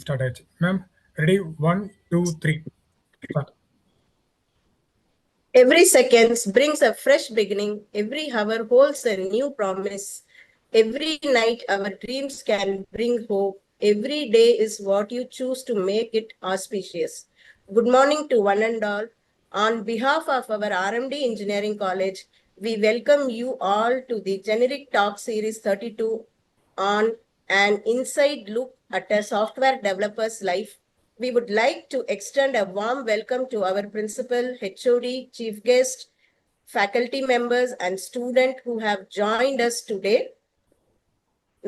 Start ஆயிடுச்சு ma'am. Ready 1 2 3 start. Every second brings a fresh beginning. Every hour holds a new promise. Every night our dreams can bring hope. Every day is what you choose to make it auspicious. Good morning to one and all. On behalf of our R.M.D. Engineering College, we welcome you all to the Generic Talk Series 32 on an inside look at a software developer's life. We would like to extend a warm welcome to our principal, HOD, chief guest, faculty members, and students who have joined us today.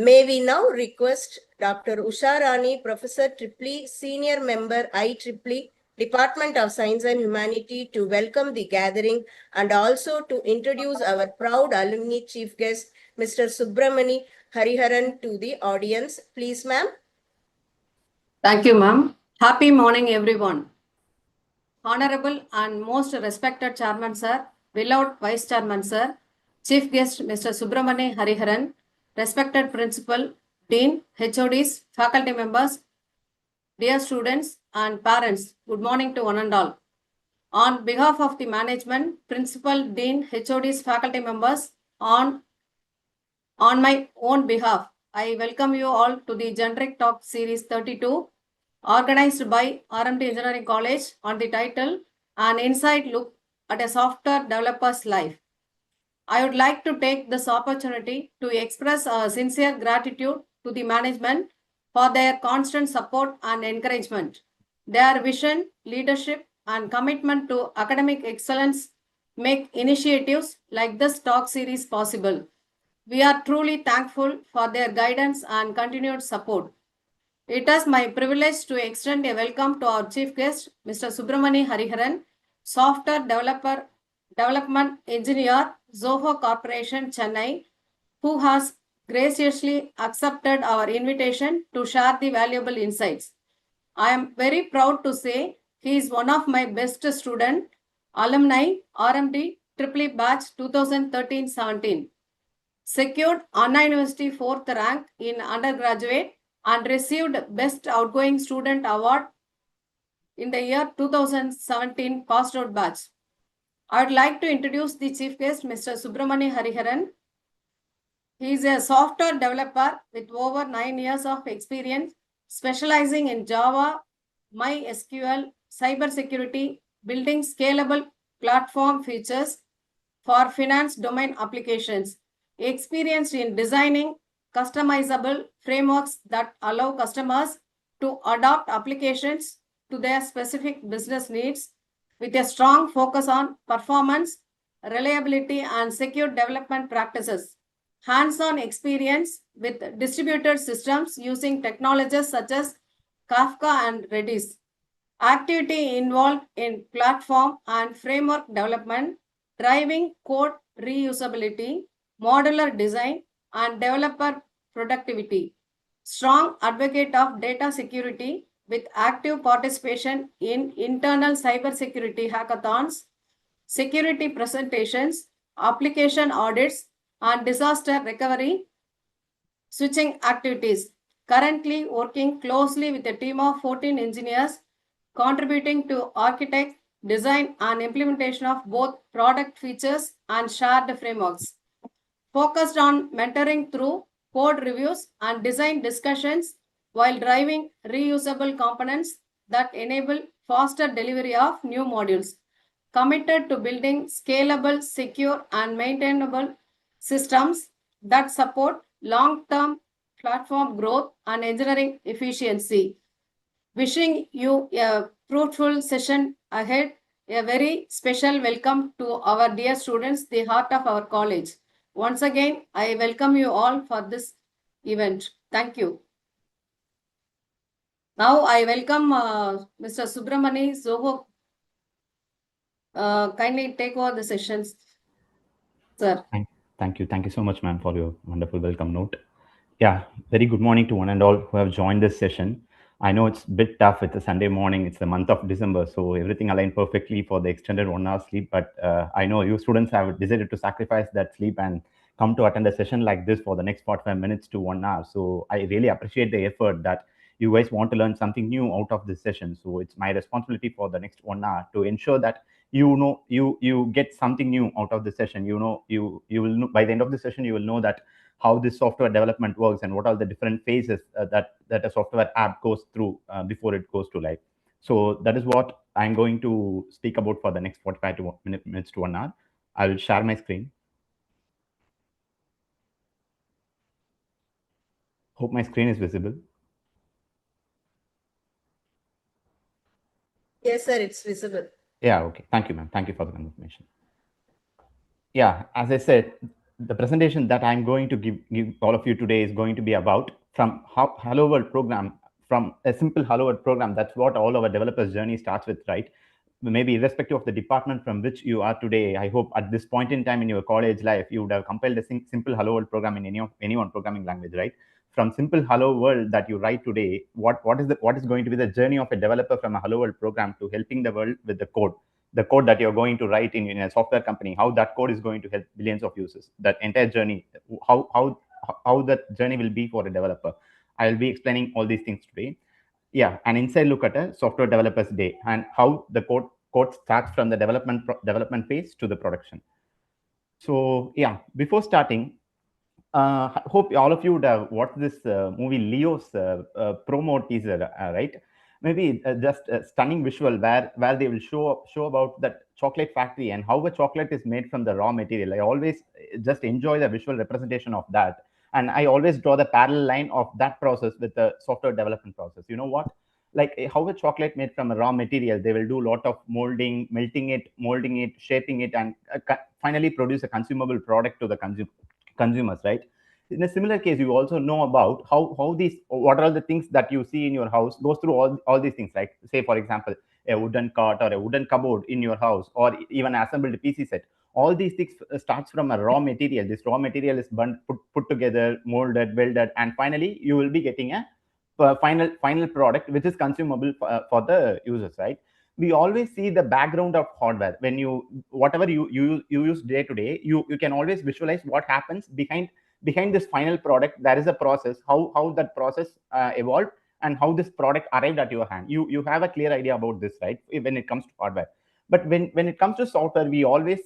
May we now request Dr. Usha Rani, Professor Triply, Senior Member IEEE, Department of Science and Humanity, to welcome the gathering and also to introduce our proud alumni chief guest, Mr. Subramani Hariharan, to the audience. Please, ma'am. Thank you, ma'am. Happy morning, everyone. Honorable and most respected Chairman, sir, beloved Vice Chairman, sir, Chief Guest, Mr. Subramani Hariharan, respected Principal, Dean, HODs, faculty members, dear students and parents, good morning to one and all. On behalf of the management, Principal, Dean, HODs, faculty members, on my own behalf, I welcome you all to the Generic Talk Series 32, organized by R.M.D. Engineering College on the title An Inside Look at a Software Developer's Life. I would like to take this opportunity to express a sincere gratitude to the management for their constant support and encouragement. Their vision, leadership, and commitment to academic excellence make initiatives like this talk series possible. We are truly thankful for their guidance and continued support. It is my privilege to extend a welcome to our chief guest, Mr. Subramani Hariharan, Software Development Engineer, Zoho Corporation, Chennai, who has graciously accepted our invitation to share the valuable insights. I am very proud to say he is one of my best students, alumni, R.M.D. Triple Batch 2013-17. Secured Anna University 4th rank in undergraduate and received Best Outgoing Student Award in the year 2017 passed out batch. I would like to introduce the chief guest, Mr. Subramani Hariharan. He is a software developer with over 9 years of experience, specializing in Java, MySQL, cybersecurity, building scalable platform features for finance domain applications. Experienced in designing customizable frameworks that allow customers to adopt applications to their specific business needs with a strong focus on performance, reliability, and secure development practices. Hands-on experience with distributed systems using technologies such as Kafka and Redis. Activity involved in platform and framework development, driving code reusability, modular design, and developer productivity. Strong advocate of data security with active participation in internal cybersecurity hackathons, security presentations, application audits, and disaster recovery switching activities. Currently working closely with a team of 14 engineers, contributing to architect, design, and implementation of both product features and shared frameworks. Focused on mentoring through code reviews and design discussions while driving reusable components that enable faster delivery of new modules. Committed to building scalable, secure, and maintainable systems that support long-term platform growth and engineering efficiency. Wishing you a fruitful session ahead. A very special welcome to our dear students, the heart of our college. Once again, I welcome you all for this event. Thank you. Now I welcome Mr. Subramani Zoho. Kindly take over the sessions, sir. Thank you. Thank you so much, ma'am, for your wonderful welcome note. Yeah, very good morning to one and all who have joined this session. I know it's a bit tough. It's a Sunday morning. It's the month of December, so everything aligned perfectly for the extended 1 hour sleep. But I know you students have decided to sacrifice that sleep and come to attend a session like this for the next 45 minutes to 1 hour. So I really appreciate the effort that you guys want to learn something new out of this session. So it's my responsibility for the next 1 hour to ensure that you get something new out of the session. You will know, by the end of the session, you will know that how this software development works and what are the different phases that a software app goes through before it goes to live. So that is what I'm going to speak about for the next 45 to minutes to 1 hour. I will share my screen. Hope my screen is visible. Yes, sir, it's visible. Yeah, okay. Thank you, ma'am. Thank you for the confirmation. Yeah, as I said, the presentation that I'm going to give all of you today is going to be about from Hello World program, from a simple Hello World program. That's what all our developers' journey starts with, right? Maybe irrespective of the department from which you are today, I hope at this point in time in your college life, you would have compiled a simple Hello World program in any one programming language, right? From simple Hello World that you write today, what is going to be the journey of a developer from a Hello World program to helping the world with the code that you're going to write in a software company, how that code is going to help billions of users, that entire journey, how that journey will be for a developer. I'll be explaining all these things today. Yeah, an inside look at a software developer's day and how the code starts from the development phase to the production. So yeah, before starting, hope all of you would have watched this movie Leo's promo teaser, right? Maybe just a stunning visual where they will show about that chocolate factory and how the chocolate is made from the raw material. I always just enjoy the visual representation of that, and I always draw the parallel line of that process with the software development process. You know what? Like how a chocolate made from a raw material, they will do a lot of molding, melting it, molding it, shaping it, and finally produce a consumable product to the consumers, right? In a similar case, you also know about how these, what are the things that you see in your house goes through all these things, like say for example a wooden cart or a wooden cupboard in your house, or even assembled PC set. All these things starts from a raw material. This raw material is put together, molded, welded, and finally you will be getting a final product which is consumable for the users, right? We always see the background of hardware. When whatever you use day to day, you can always visualize what happens behind this final product. There is a process, how that process evolved and how this product arrived at your hand. You have a clear idea about this, right, when it comes to hardware. But when it comes to software, we always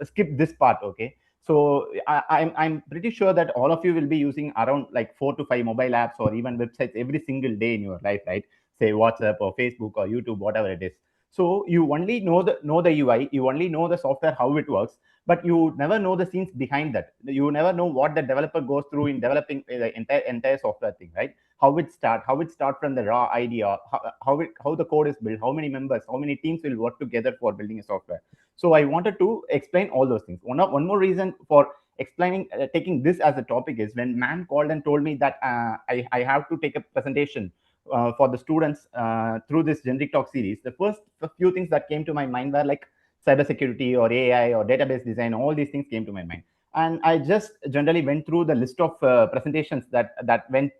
skip this part, okay? So I'm pretty sure that all of you will be using around like 4 to 5 mobile apps or even websites every single day in your life, right? Say WhatsApp or Facebook or YouTube, whatever it is. So you only know the UI, you only know the software, how it works, but you never know the scenes behind that. You never know what the developer goes through in developing the entire software thing, right? How it start from the raw idea, how the code is built, how many members, how many teams will work together for building a software. So I wanted to explain all those things. One more reason for explaining, taking this as a topic is when man called and told me that I have to take a presentation for the students through this generic talk series. The first few things that came to my mind were like cybersecurity or AI or database design. All these things came to my mind, and I just generally went through the list of presentations that went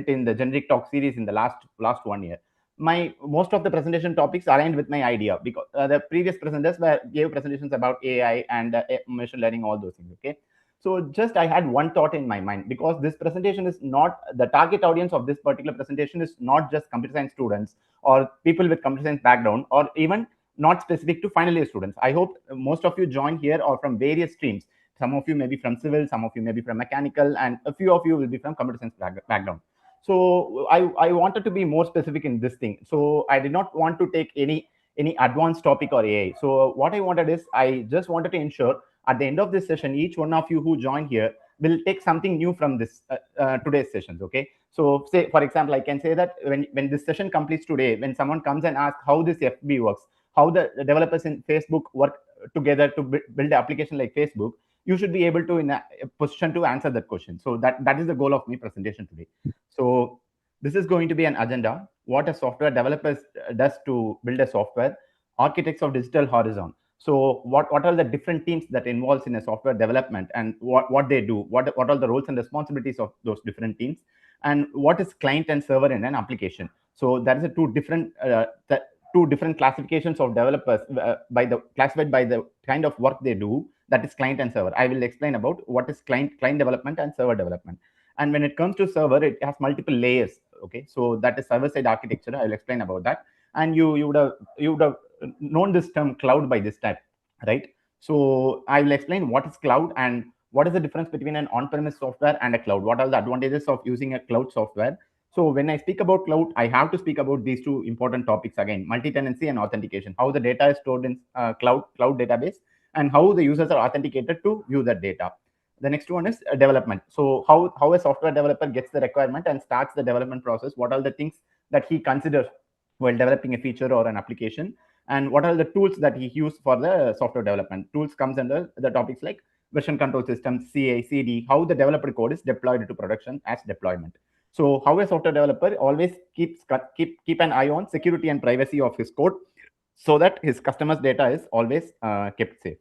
in the generic talk series in the last 1 year. My most of the presentation topics aligned with my idea, because the previous presenters gave presentations about AI and machine learning, all those things. Okay, so just I had one thought in my mind, because this presentation is not the target audience of this particular presentation is not just computer science students or people with computer science background, or even not specific to final year students. I hope most of you join here or from various streams. Some of you may be from civil, some of you may be from mechanical, and a few of you will be from computer science background. So I wanted to be more specific in this thing. So I did not want to take any advanced topic or AI. So what I wanted is, I just wanted to ensure at the end of this session, each one of you who join here will take something new from this today's sessions. Okay, so say for example, I can say that when this session completes today, when someone comes and asks how this FB works, how the developers in Facebook work together to build an application like Facebook, you should be able to in a position to answer that question. So that is the goal of my presentation today. So this is going to be an agenda: what a software developer does to build a software, architects of digital horizon. So what are the different teams that involves in a software development, and what they do, what are the roles and responsibilities of those different teams, and what is client and server in an application. So that is a two different classifications of developers classified by the kind of work they do, that is client and server. I will explain about what is client development and server development. And when it comes to server, it has multiple layers. Okay, so that is server-side architecture. I will explain about that. And you would have known this term cloud by this time, right? So I will explain what is cloud and what is the difference between an on-premise software and a cloud. What are the advantages of using a cloud software? So when I speak about cloud, I have to speak about these two important topics again: multi-tenancy and authentication. How the data is stored in cloud database, and how the users are authenticated to view that data. The next one is development. So how a software developer gets the requirement and starts the development process. What are the things that he considers while developing a feature or an application, and what are the tools that he used for the software development. Tools comes under the topics like version control system, CA, CD, how the developer code is deployed to production as deployment. So how a software developer always keep an eye on security and privacy of his code, so that his customers' data is always kept safe.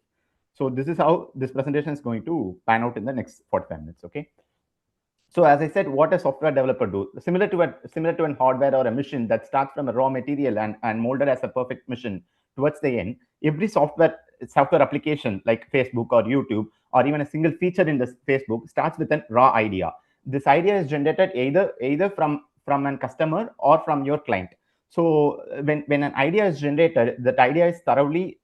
So this is how this presentation is going to pan out in the next 45 minutes. Okay. So as I said, what a software developer do, similar to an hardware or a machine that starts from a raw material and molded as a perfect machine towards the end. Every software application like Facebook or YouTube, or even a single feature in this Facebook, starts with a raw idea. This idea is generated either from an customer or from your client. So when an idea is generated, that idea is thoroughly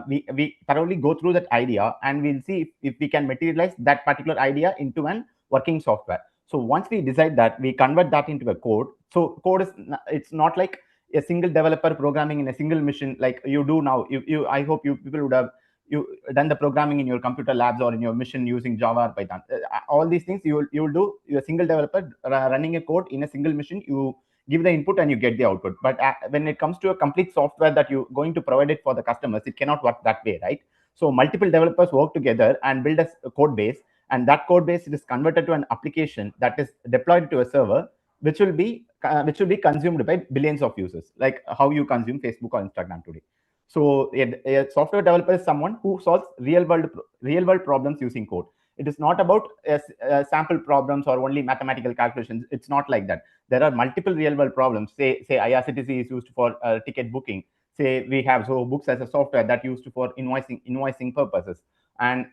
we thoroughly go through that idea, and we'll see if we can materialize that particular idea into an working software. So once we decide that, we convert that into a code. So code is, it's not like a single developer programming in a single machine like you do now. You I hope you people would have you done the programming in your computer labs or in your machine using Java or Python. All these things you will do. You're a single developer running a code in a single machine. You give the input and you get the output. But when it comes to a complete software that you're going to provide it for the customers, it cannot work that way, right? So multiple developers work together and build a code base, and that code base is converted to an application that is deployed to a server, which will be consumed by billions of users, like how you consume Facebook or Instagram today. So a software developer is someone who solves real world problems using code. It is not about sample problems or only mathematical calculations. It's not like that. There are multiple real world problems. Say IRCTC is used for ticket booking. Say we have Zoho Books as a software that used for invoicing purposes, and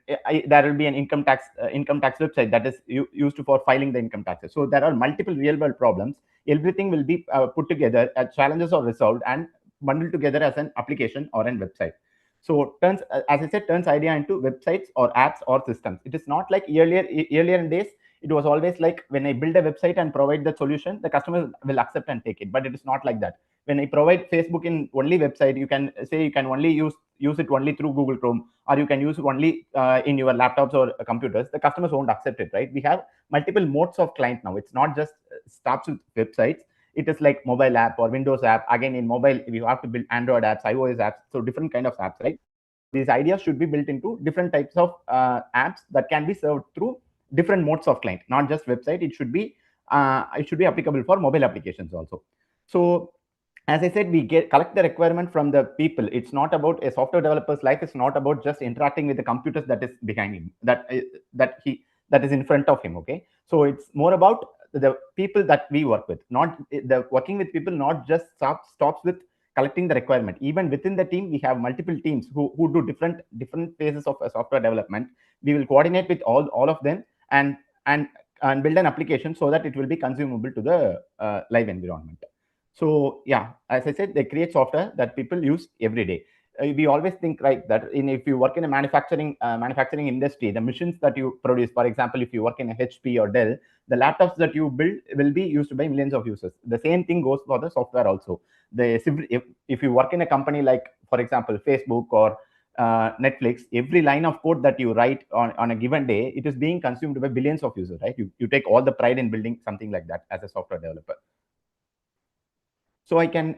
there will be an income tax website that is used for filing the income taxes. So there are multiple real world problems. Everything will be put together as challenges are resolved and bundled together as an application or a website. So as I said, turns idea into websites or apps or systems. It is not like earlier in days. It was always like when I build a website and provide the solution, the customer will accept and take it. But it is not like that. When I provide Facebook in only website, you can say you can only use it only through Google Chrome, or you can use it only in your laptops or computers. The customers won't accept it, right? We have multiple modes of client now. It's not just stops with websites. It is like mobile app or Windows app. Again, in mobile, you have to build Android apps, iOS apps, so different kind of apps, right? These ideas should be built into different types of apps that can be served through different modes of client, not just website. It should be applicable for mobile applications also. So as I said, we collect the requirement from the people. It's not about a software developer's life. It's not about just interacting with the computers that is behind him, that is in front of him. Okay, so it's more about the people that we work with. Not the working with people. Not just stops with collecting the requirement. Even within the team, we have multiple teams who do different phases of software development. We will coordinate with all of them and and and build an application so that it will be consumable to the live environment. So yeah, as I said, they create software that people use every day. We always think, right, that if you work in a manufacturing industry, the machines that you produce, for example, if you work in a HP or Dell, the laptops that you build will be used by millions of users. The same thing goes for the software also. If you work in a company like, for example, Facebook or Netflix, every line of code that you write on a given day, it is being consumed by billions of users, right? You take all the pride in building something like that as a software developer. So I can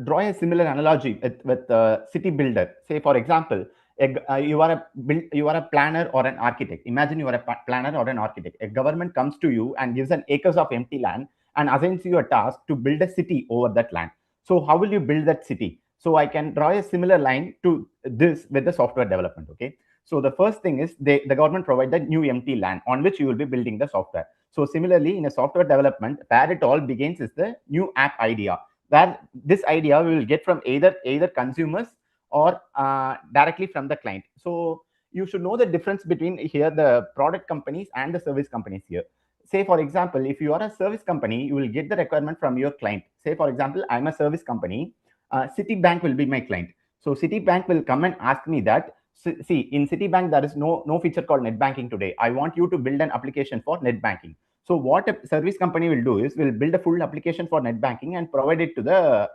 draw a similar analogy with city builder. Say, for example, you are a planner or an architect. Imagine you are a planner or an architect. A government comes to you and gives an acres of empty land and assigns you a task to build a city over that land. So how will you build that city? So I can draw a similar line to this with the software development. Okay. So the first thing is the government provide the new empty land on which you will be building the software. So similarly, in a software development, where it all begins is the new app idea, where this idea we will get from either consumers or directly from the client. So you should know the difference between here the product companies and the service companies here. say for example, if you are a service company, you will get the requirement from your client. Say for example, I'm a service company, Citibank will be my client. So Citibank will come and ask me that, see, in Citibank there is no feature called net banking today, I want you to build an application for net banking. So what a service company will do is, will build a full application for net banking and provide it to the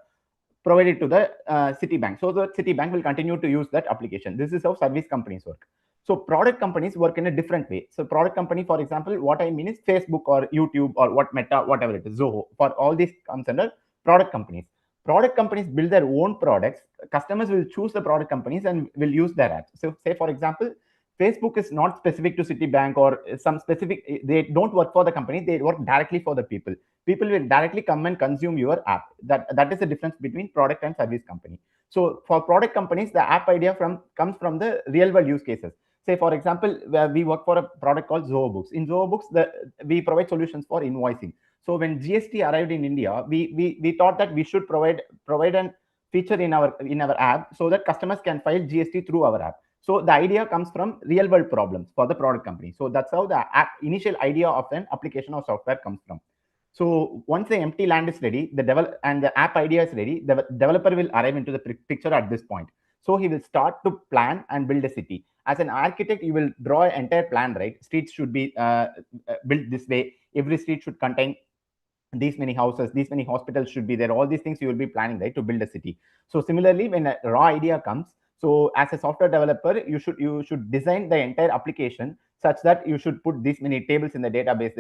Citibank. So the Citibank will continue to use that application. This is how service companies work. So product companies work in a different way. So product company, for example, what I mean is Facebook or YouTube or what Meta, whatever it is, Zoho, for all these comes under product companies. Product companies build their own products. Customers will choose the product companies and will use their apps. So say for example, Facebook is not specific to Citibank or some specific, they don't work for the company, they work directly for the people. People will directly come and consume your app. That is the difference between product and service company. So for product companies, the app idea comes from the real world use cases. Say for example, we work for a product called Zoho Books. In Zoho Books, we provide solutions for invoicing. So when GST arrived in India, we thought that we should provide an feature in our app so that customers can file GST through our app. So the idea comes from real world problems for the product company. So that's how the initial idea of an application or software comes from. So once the empty land is ready, the app idea is ready, the developer will arrive into the picture at this point. So he will start to plan and build a city. As an architect, you will draw an entire plan, right? Streets should be built this way. Every street should contain these many houses, these many hospitals should be there. All these things you will be planning, right, to build a city. So similarly, when a raw idea comes, so as a software developer, you should design the entire application such that you should put these many tables in the database.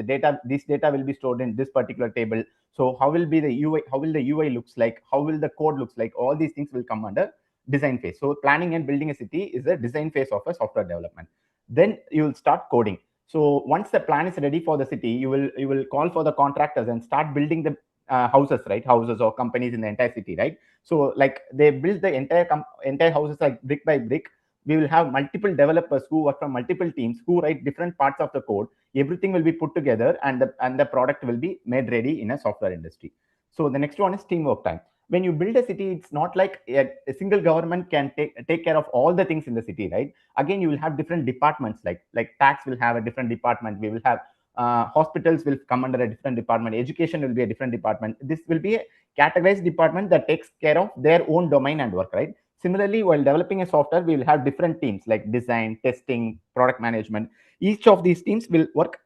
This data will be stored in this particular table. So how will be the UI? How will the UI looks like? How will the code looks like? All these things will come under design phase. So planning and building a city is the design phase of a software development. Then you will start coding. So once the plan is ready for the city, you will call for the contractors and start building the houses, right? Houses or companies in the entire city, right? So like they build the entire houses like brick by brick. We will have multiple developers who work from multiple teams who write different parts of the code. Everything will be put together, and the product will be made ready in a software industry. So the next one is teamwork time. When you build a city, it's not like a single government can take care of all the things in the city, right? Again, you will have different departments, like tax will have a different department. We will have hospitals will come under a different department. Education will be a different department. This will be a categorized department that takes care of their own domain and work, right? Similarly, while developing a software, we will have different teams like design, testing, product management. Each of these teams will work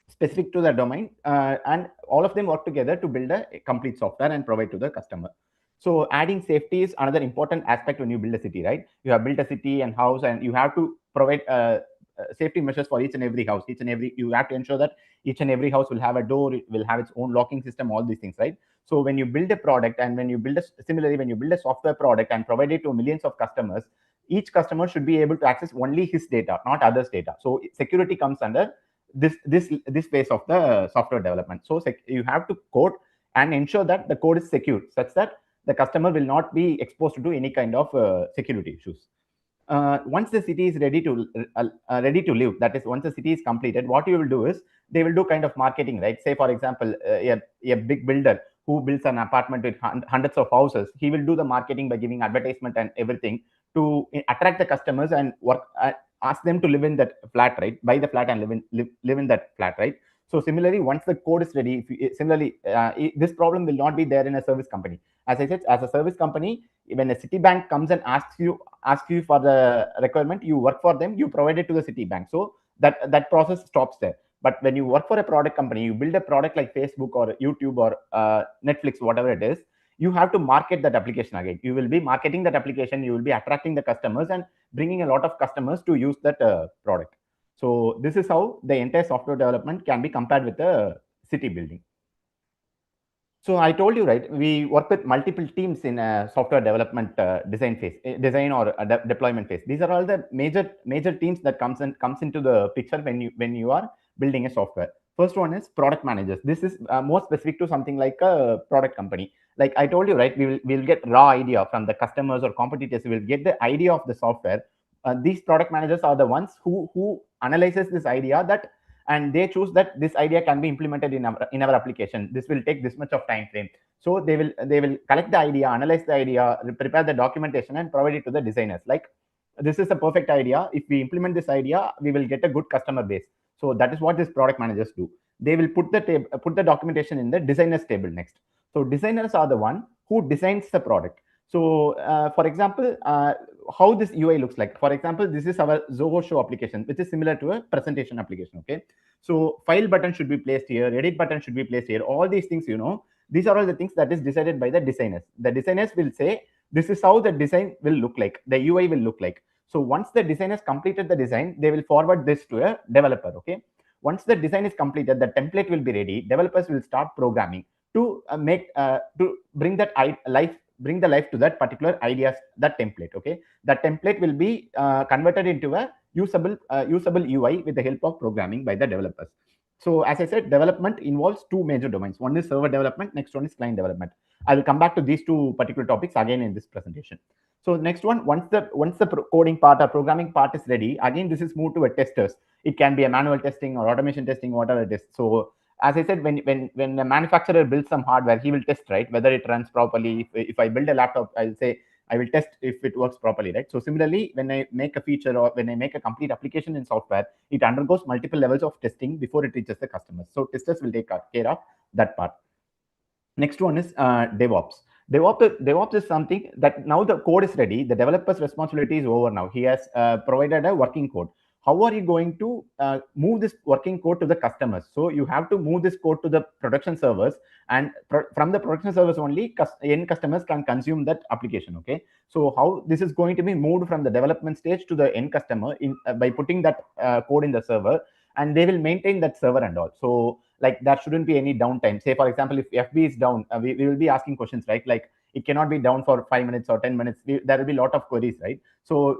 specific to the domain, and all of them work together to build a complete software and provide to the customer. So adding safety is another important aspect when you build a city, right? You have built a city and house, and you have to provide safety measures for each and every house. You have to ensure that each and every house will have a door, it will have its own locking system, all these things, right? So when you build a product, and when you build a software product and provide it to millions of customers, each customer should be able to access only his data, not others' data. So security comes under this phase of the software development. So you have to code and ensure that the code is secure such that the customer will not be exposed to any kind of security issues. Once the city is ready to live, that is, once the city is completed, what you will do is they will do kind of marketing, right? Say for example, a big builder who builds an apartment with hundreds of houses, he will do the marketing by giving advertisement and everything to attract the customers and work, ask them to live in that flat, right? Buy the flat and live in that flat, right? So similarly, once the code is ready, this problem will not be there in a service company. As I said, as a service company, when a Citibank comes and asks you for the requirement, you work for them, you provide it to the Citibank. So that process stops there. But when you work for a product company, you build a product like Facebook or YouTube or Netflix, whatever it is, you have to market that application again. You will be marketing that application, you will be attracting the customers and bringing a lot of customers to use that product. So this is how the entire software development can be compared with the city building. So I told you, right, we work with multiple teams in a software development design or deployment phase. These are all the major teams that comes into the picture when you are building a software. First one is product managers. This is more specific to something like a product company. Like I told you, right, we'll get raw idea from the customers or competitors. We'll get the idea of the software. These product managers are the ones who analyzes this idea, that and they choose that this idea can be implemented in our application. This will take this much of time frame. So they will collect the idea, analyze the idea, prepare the documentation, and provide it to the designers. Like, this is a perfect idea. If we implement this idea, we will get a good customer base. So that is what these product managers do. they will put the documentation in the designers table next. So designers are the one who designs the product. So for example, how this UI looks like. For example, this is our Zoho show application, which is similar to a presentation application. Okay. So file button should be placed here, edit button should be placed here. All these things, these are all the things that is decided by the designers. The designers will say, this is how the design will look like, the UI will look like. So once the designers completed the design, they will forward this to a developer. Okay. Once the design is completed, the template will be ready. Developers will start programming to to bring the life to that particular ideas, that template. Okay. That template will be converted into a usable UI with the help of programming by the developers. So as I said, development involves two major domains. One is server development, next one is client development. I will come back to these two particular topics again in this presentation. So next one, once the coding part or programming part is ready, again this is moved to a testers. It can be a manual testing or automation testing, whatever it is. So as I said, when the manufacturer builds some hardware, he will test, right, whether it runs properly. If I build a laptop, I'll say I will test if it works properly, right? So similarly, when I make a feature or when I make a complete application in software, it undergoes multiple levels of testing before it reaches the customers. So testers will take care of that part. Next one is DevOps. DevOps is something that now the code is ready. The developer's responsibility is over now. He has provided a working code. How are you going to move this working code to the customers? So you have to move this code to the production servers, and from the production servers only, end customers can consume that application. Okay. So how this is going to be moved from the development stage to the end customer by putting that code in the server, and they will maintain that server and all. So like there shouldn't be any downtime. Say for example, if FB is down, we will be asking questions, right? Like it cannot be down for 5 minutes or 10 minutes. There will be a lot of queries, right? So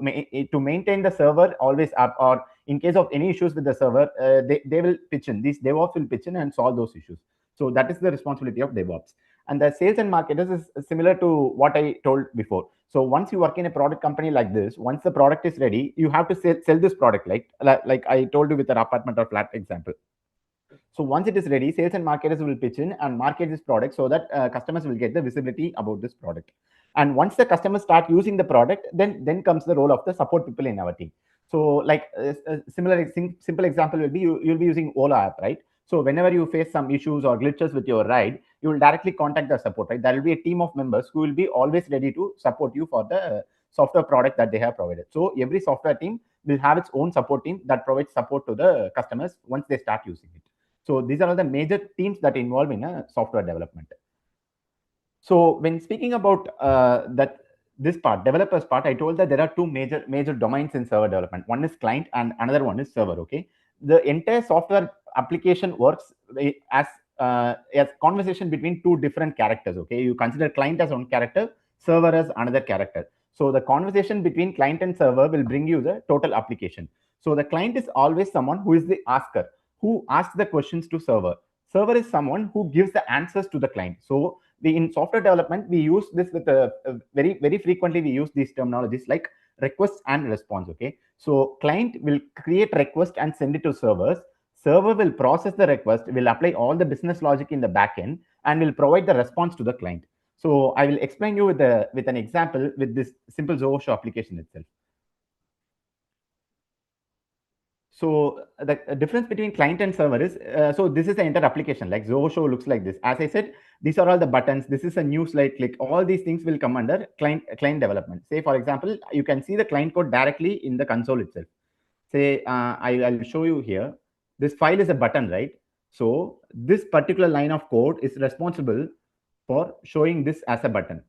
to maintain the server always up, or in case of any issues with the server, they will pitch in. These DevOps will pitch in and solve those issues. So that is the responsibility of DevOps. And the sales and marketers is similar to what I told before. So once you work in a product company like this, once the product is ready, you have to sell this product, like I told you with an apartment or flat example. So once it is ready, sales and marketers will pitch in and market this product so that customers will get the visibility about this product. And once the customers start using the product, then comes the role of the support people in our team. So like simple example will be you'll be using Ola app, right? So whenever you face some issues or glitches with your ride, you will directly contact the support, right? There will be a team of members who will be always ready to support you for the software product that they have provided. So every software team will have its own support team that provides support to the customers once they start using it. So these are all the major teams that involve in a software development. So when speaking about this part, developers part, I told that there are two major domains in server development. One is client and another one is server. Okay, the entire software application works as conversation between two different characters. Okay, you consider client as one character, server as another character. So the conversation between client and server will bring you the total application. So the client is always someone who is the asker, who asks the questions to server. Server is someone who gives the answers to the client. So in software development, we use this with very frequently. We use these terminologies like request and response. Okay, so client will create request and send it to servers. Server will process the request, will apply all the business logic in the backend, and will provide the response to the client. So I will explain you with an example with this simple Zoho show application itself. So the difference between client and server is, so this is the entire application. Like Zoho show looks like this. As I said, these are all the buttons. This is a new slide click. All these things will come under client development. Say for example, you can see the client code directly in the console itself. Say I'll show you here. This file is a button, right? So this particular line of code is responsible for showing this as a button.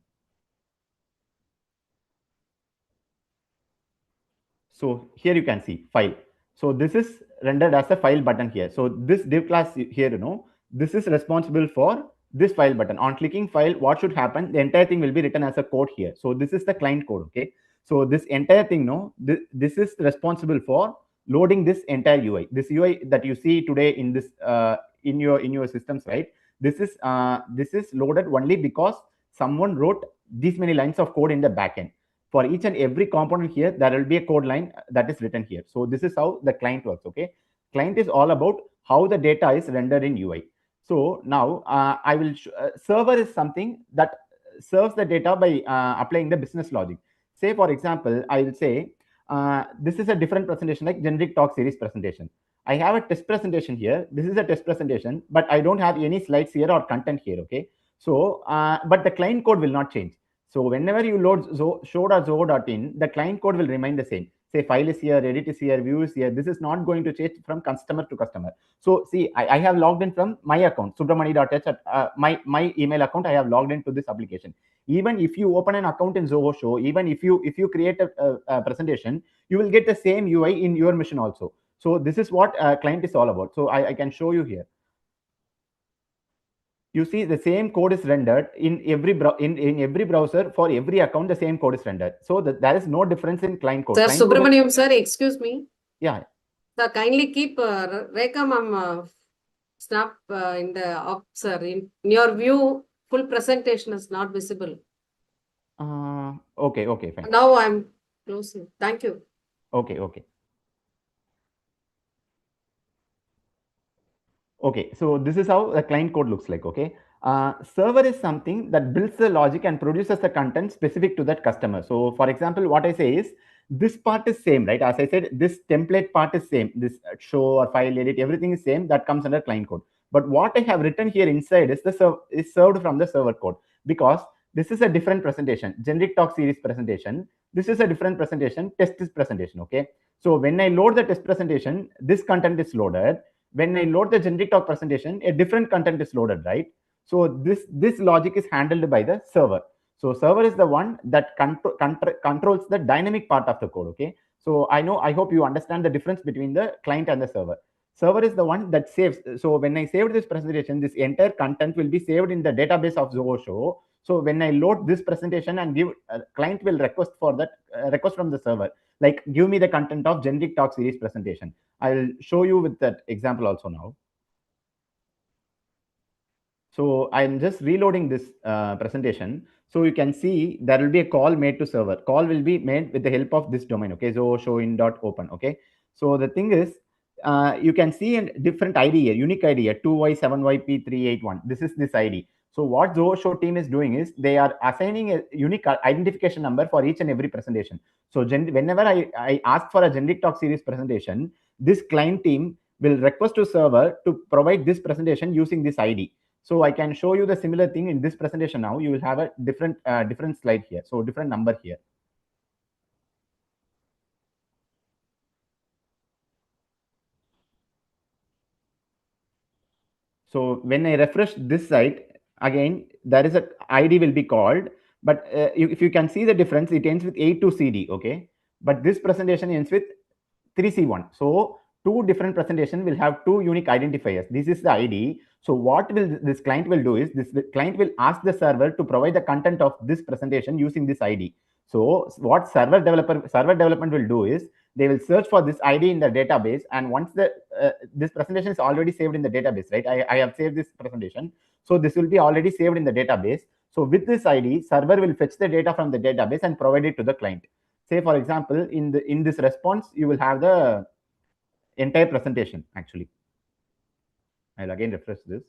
So here you can see file. So this is rendered as a file button here. So this div class here, this is responsible for this file button. On clicking file, what should happen? The entire thing will be written as a code here. So this is the client code. Okay. So this entire thing, this is responsible for loading this entire UI. This UI that you see today in this in your systems, right? This is loaded only because someone wrote these many lines of code in the backend. For each and every component here, there will be a code line that is written here. So this is how the client works. Okay, client is all about how the data is rendered in UI. So now I will server is something that serves the data by applying the business logic. Say for example, I will say this is a different presentation, like generic talk series presentation. I have a test presentation here. This is a test presentation, but I don't have any slides here or content here. Okay. So, but the client code will not change. So whenever you load show.zoho.in, the client code will remain the same. Say file is here, edit is here, view is here. This is not going to change from customer to customer. So see, I have logged in from my account, subramani.h at my email account. I have logged into this application. Even if you open an account in Zoho Show, even if you create a presentation, you will get the same UI in your machine also. So this is what client is all about. So I can show you here. You see the same code is rendered in every in every browser for every account. The same code is rendered. So there is no difference in client code. Sir, client Subramaniam code sir, excuse me. Yeah. Sir, kindly keep Rekha ma'am snap in the up, sir. In your view, full presentation is not visible. Okay, fine. Now I'm closing. Thank you. Okay. Okay, so this is how the client code looks like. Okay, server is something that builds the logic and produces the content specific to that customer. So for example, what I say is this part is same, right? As I said, this template part is same. This show or file edit, everything is same. That comes under client code. But what I have written here inside is is served from the server code, because this is a different presentation, generic talk series presentation. This is a different presentation, test is presentation. Okay, so when I load the test presentation, this content is loaded. When I load the generic talk presentation, a different content is loaded, right? So this logic is handled by the server. So server is the one that controls the dynamic part of the code. Okay, so I hope you understand the difference between the client and the server. Server is the one that saves. So when I saved this presentation, this entire content will be saved in the database of Zoho Show. So when I load this presentation and give, client will request for that request from the server, like give me the content of generic talk series presentation. I'll show you with that example also now. So I'm just reloading this presentation. So you can see there will be a call made to server. Call will be made with the help of this domain. Okay, so showin.open. Okay, so the thing is, you can see a different ID here, unique ID here, 2y7yp381. This is this ID. So what Zoho Show team is doing is they are assigning a unique identification number for each and every presentation. So whenever I ask for a generic talk series presentation, this client team will request to server to provide this presentation using this ID. So I can show you the similar thing in this presentation now. You will have a different slide here. So different number here. So when I refresh this site, again, there is a ID will be called, but if you can see the difference, it ends with A2CD, okay? But this presentation ends with 3C1. So two different presentations will have two unique identifiers. This is the ID. So what will this client will do is this client will ask the server to provide the content of this presentation using this ID. So what server development will do is they will search for this ID in the database, and once the this presentation is already saved in the database, right? I have saved this presentation, so this will be already saved in the database. So with this ID, server will fetch the data from the database and provide it to the client. Say for example, in this response, you will have the entire presentation. Actually, I'll again refresh this.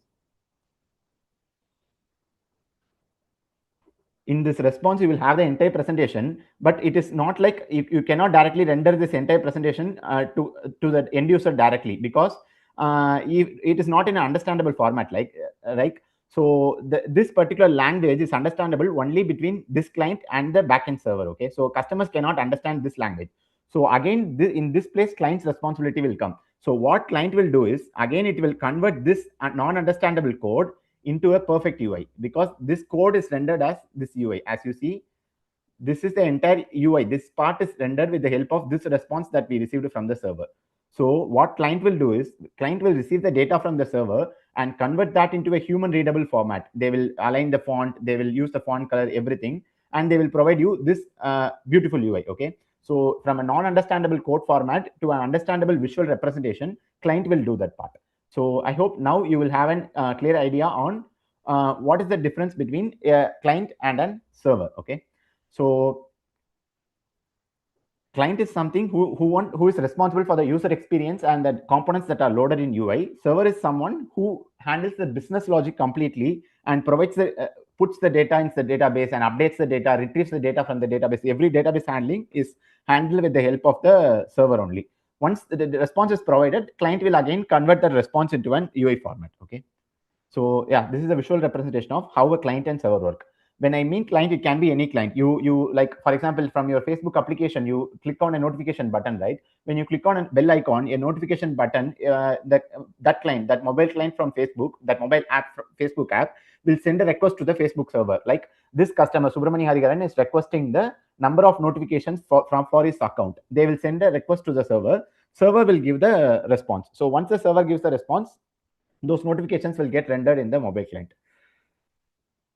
In this response, you will have the entire presentation, but it is not like you cannot directly render this entire presentation to the end user directly, because it is not in an understandable format, like right. So this particular language is understandable only between this client and the backend server. Okay, so customers cannot understand this language. So again, in this place, client's responsibility will come. So what client will do is, again, it will convert this non-understandable code into a perfect UI, because this code is rendered as this UI. As you see, this is the entire UI. This part is rendered with the help of this response that we received from the server. So what client will do is, client will receive the data from the server and convert that into a human readable format. They will align the font, they will use the font color, everything, and they will provide you this beautiful UI. Okay, so from a non-understandable code format to an understandable visual representation, client will do that part. So I hope now you will have a clear idea on what is the difference between a client and a server. Okay, so client is something who is responsible for the user experience and the components that are loaded in UI. Server is someone who handles the business logic completely and provides the puts the data into the database and updates the data, retrieves the data from the database. Every database handling is handled with the help of the server only. Once the response is provided, client will again convert the response into an UI format. Okay. So yeah, this is a visual representation of how a client and server work. When I mean client, it can be any client. You like, for example, from your Facebook application, you click on a notification button, right? When you click on a bell icon, a notification button, that client, that mobile client from Facebook, that mobile app, Facebook app, will send a request to the Facebook server. Like this customer, Subramani Hariharan, is requesting the number of notifications for his account. They will send a request to the server. Server will give the response. So once the server gives the response, those notifications will get rendered in the mobile client.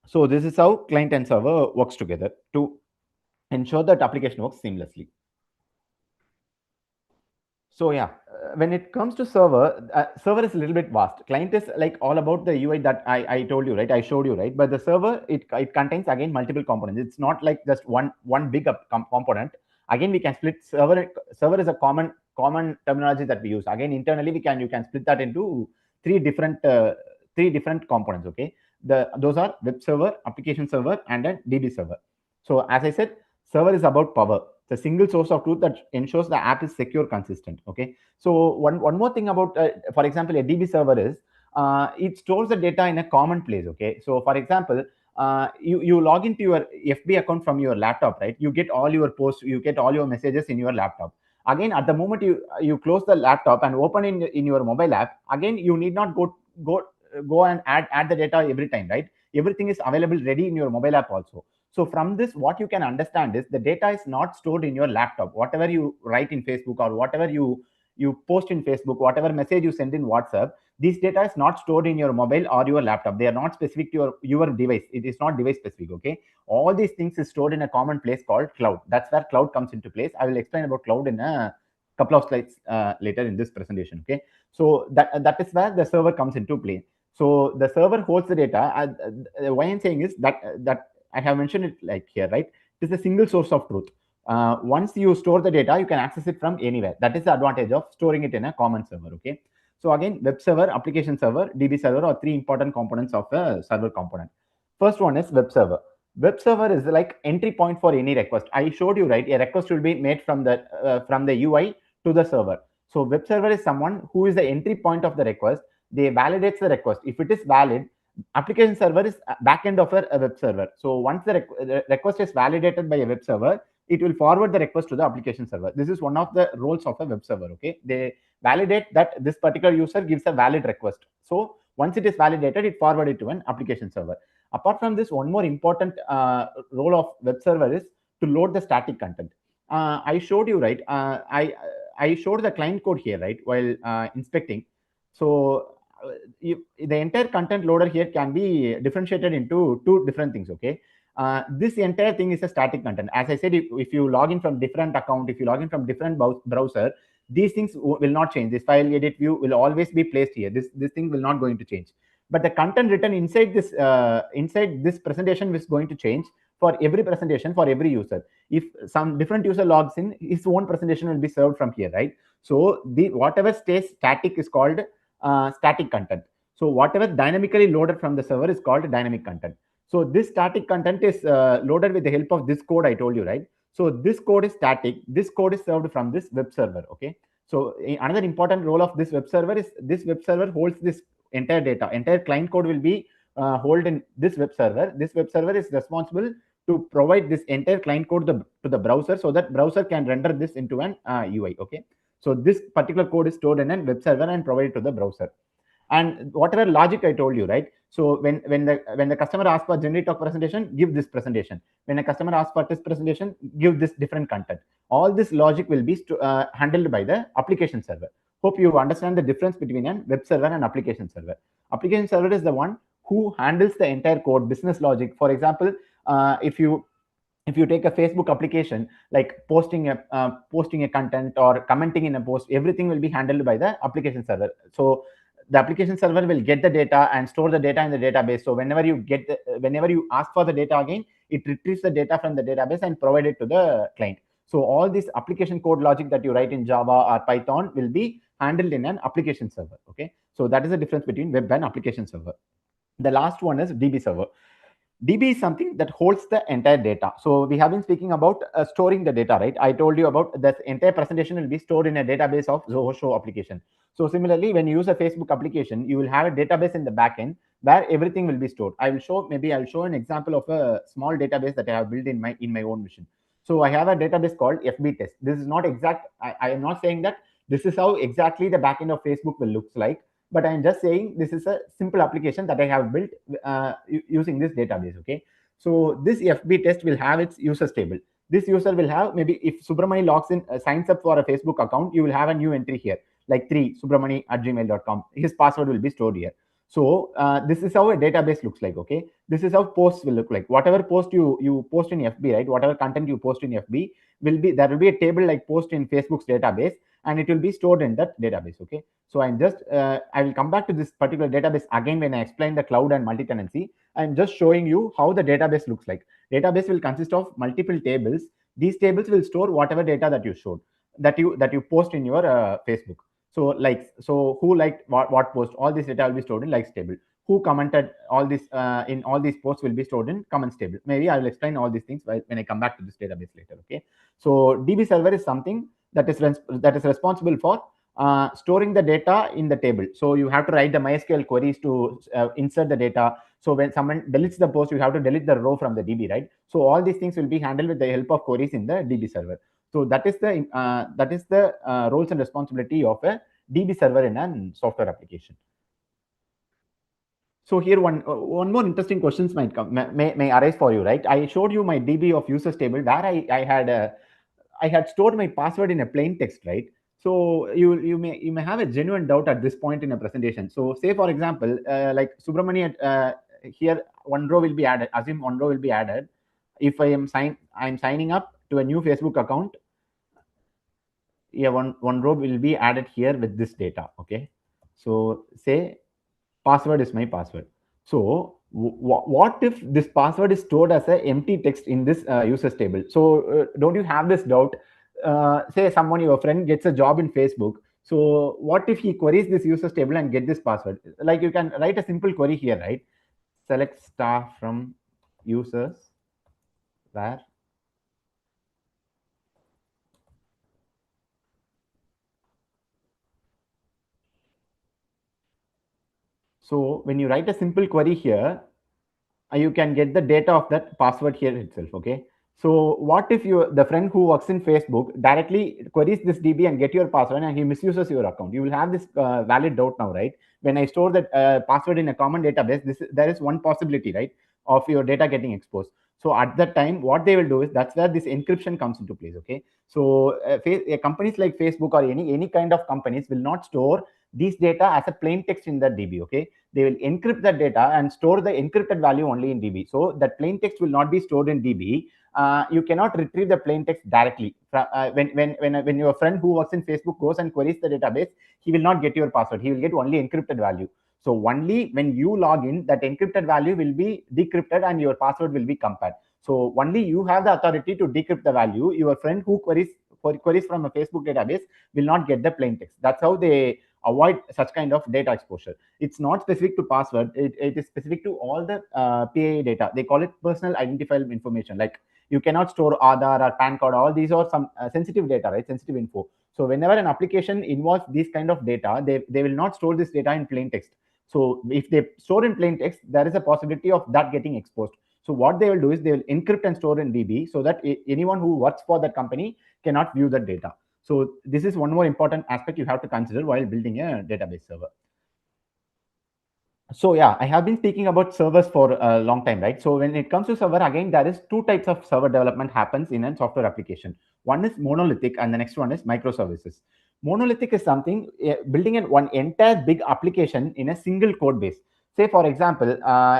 So this is how client and server works together to ensure that application works seamlessly. So yeah, when it comes to server, server is a little bit vast. Client is like all about the UI that I told you, right? I showed you, right? But the server, it contains again multiple components. It's not like just one big component. Again, we can split server. Server is a common terminology that we use. Again, internally you can split that into three different components. Okay, those are web server, application server, and a DB server. So as I said, server is about power. It's a single source of truth that ensures the app is secure, consistent. Okay. So one more thing about, for example, a DB server is it stores the data in a common place. Okay. So for example, you log into your FB account from your laptop, right? You get all your posts, you get all your messages in your laptop. Again, at the moment you close the laptop and open in your mobile app, again you need not go and add the data every time, right? Everything is available ready in your mobile app also. So from this, what you can understand is the data is not stored in your laptop. Whatever you write in Facebook or whatever you post in Facebook, whatever message you send in WhatsApp, this data is not stored in your mobile or your laptop. They are not specific to your device. It is not device specific. Okay. All these things is stored in a common place called cloud. That's where cloud comes into place. I will explain about cloud in a couple of slides later in this presentation. Okay. So that is where the server comes into play. So the server holds the data. Why I'm saying is that I have mentioned it like here, right? It is a single source of truth. Once you store the data, you can access it from anywhere. That is the advantage of storing it in a common server. Okay. So again, web server, application server, DB server are three important components of a server component. First one is web server. Web server is like entry point for any request. I showed you, right? A request will be made from the UI to the server. So web server is someone who is the entry point of the request. They validates the request. If it is valid, application server is backend of a web server. So once the request is validated by a web server, it will forward the request to the application server. This is one of the roles of a web server. Okay, they validate that this particular user gives a valid request. So once it is validated, it forwarded to an application server. Apart from this, one more important role of web server is to load the static content. I showed you, right? I showed the client code here, right, while inspecting. So the entire content loader here can be differentiated into two different things. Okay. This entire thing is a static content. As I said, if you log in from different account, if you log in from different browser, these things will not change. This file edit view will always be placed here. This thing will not going to change. But the content written inside this presentation is going to change for every presentation, for every user. If some different user logs in, his own presentation will be served from here, right? So whatever stays static is called static content. So whatever dynamically loaded from the server is called dynamic content. So this static content is loaded with the help of this code I told you, right? So this code is static. This code is served from this web server. Okay. So another important role of this web server is this web server holds this entire data. Entire client code will be held in this web server. This web server is responsible to provide this entire client code to the browser, so that browser can render this into an UI. Okay. So this particular code is stored in a web server and provided to the browser. And whatever logic I told you, right? So when the customer asks for generate talk presentation, give this presentation. When a customer asks for this presentation, give this different content. All this logic will be handled by the application server. Hope you understand the difference between a web server and application server. Application server is the one who handles the entire code, business logic. For example, if you take a Facebook application, like posting a content or commenting in a post, everything will be handled by the application server. So the application server will get the data and store the data in the database. So whenever you ask for the data again, it retrieves the data from the database and provide it to the client. So all this application code logic that you write in Java or Python will be handled in an application server. Okay. So that is the difference between web and application server. The last one is DB server. DB is something that holds the entire data. So we have been speaking about storing the data, right? I told you about that entire presentation will be stored in a database of Zoho Show application. So similarly, when you use a Facebook application, you will have a database in the backend where everything will be stored. I'll show an example of a small database that I have built in my own machine. So I have a database called FB test. This is not exact. I am not saying that this is how exactly the backend of Facebook will looks like, but I'm just saying this is a simple application that I have built using this database. Okay, so this FB test will have its users table. This user will have, maybe if Subramani logs in, signs up for a Facebook account, you will have a new entry here, like 3subramani@gmail.com. His password will be stored here. So this is how a database looks like. Okay, this is how posts will look like. Whatever post you post in FB, right? Whatever content you post in FB will be, there will be a table like post in Facebook's database, and it will be stored in that database. Okay, so I'm just I will come back to this particular database again when I explain the cloud and multi-tenancy. I'm just showing you how the database looks like. Database will consist of multiple tables. These tables will store whatever data that you showed, that you post in your Facebook. So likes, so who liked what post, all this data will be stored in likes table. Who commented, all this in all these posts will be stored in comments table. Maybe I will explain all these things when I come back to this database later. Okay, so DB server is something that is responsible for storing the data in the table. So you have to write the MySQL queries to insert the data. So when someone deletes the post, you have to delete the row from the DB, right? So all these things will be handled with the help of queries in the DB server. So that is the roles and responsibility of a DB server in a software application. So here one more interesting questions might come, may arise for you, right? I showed you my DB of users table where I had stored my password in a plain text, right? So you may have a genuine doubt at this point in a presentation. So say for example, like Subramani, here one row will be added. Assume one row will be added. If I'm signing up to a new Facebook account, yeah, one row will be added here with this data. Okay, so say password is my password. So what if this password is stored as an empty text in this users table? So don't you have this doubt? Say someone, your friend, gets a job in Facebook. So what if he queries this users table and get this password? Like you can write a simple query here, right? Select star from users where so when you write a simple query here, you can get the data of that password here itself. Okay, so what if the friend who works in Facebook directly queries this DB and get your password and he misuses your account? You will have this valid doubt now, right? When I store that password in a common database, there is one possibility, right, of your data getting exposed. So at that time, what they will do is, that's where this encryption comes into place. Okay, so companies like Facebook or any kind of companies will not store these data as a plain text in that DB. Okay, they will encrypt that data and store the encrypted value only in DB. So that plain text will not be stored in DB. You cannot retrieve the plain text directly. When your friend who works in Facebook goes and queries the database, he will not get your password. He will get only encrypted value. So only when you log in, that encrypted value will be decrypted and your password will be compared. So only you have the authority to decrypt the value. Your friend who queries from a Facebook database will not get the plain text. That's how they avoid such kind of data exposure. It's not specific to password. It is specific to all the PII data. They call it personal identifiable information. Like you cannot store Aadhaar or PAN card. All these are some sensitive data, right? Sensitive info. So whenever an application involves this kind of data, they will not store this data in plain text. So if they store in plain text, there is a possibility of that getting exposed. So what they will do is they will encrypt and store in DB so that anyone who works for that company cannot view that data. So this is one more important aspect you have to consider while building a database server. So yeah, I have been speaking about servers for a long time, right? So when it comes to server, again, there is two types of server development happens in a software application. One is monolithic and the next one is microservices. Monolithic is something building one entire big application in a single code base. Say for example,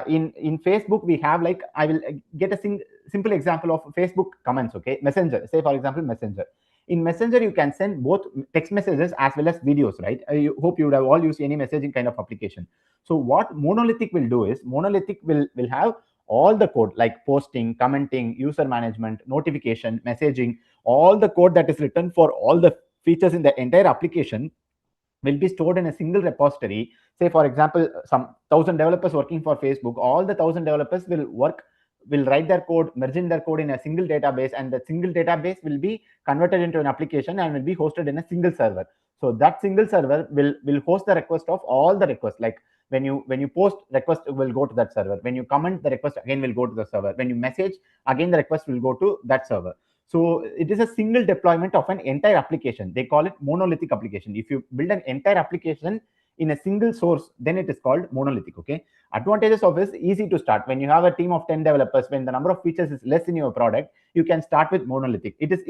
in Facebook, we have, like, I will get a simple example of Facebook comments. Okay, Messenger. Say for example, Messenger. In Messenger, you can send both text messages as well as videos, right? I hope you would have all used any messaging kind of application. So what monolithic will do is, monolithic will have all the code like posting, commenting, user management, notification, messaging, all the code that is written for all the features in the entire application will be stored in a single repository. Say for example, some 1,000 developers working for Facebook, all the 1,000 developers will work will write their code, merge in their code in a single database, and the single database will be converted into an application and will be hosted in a single server. So that single server will host the request of all the requests. Like when you post, request will go to that server. When you comment, the request again will go to the server. When you message, again the request will go to that server. So it is a single deployment of an entire application. They call it monolithic application. If you build an entire application in a single source, then it is called monolithic. Okay. Advantages of this: easy to start. When you have a team of 10 developers, when the number of features is less in your product, you can start with monolithic. It is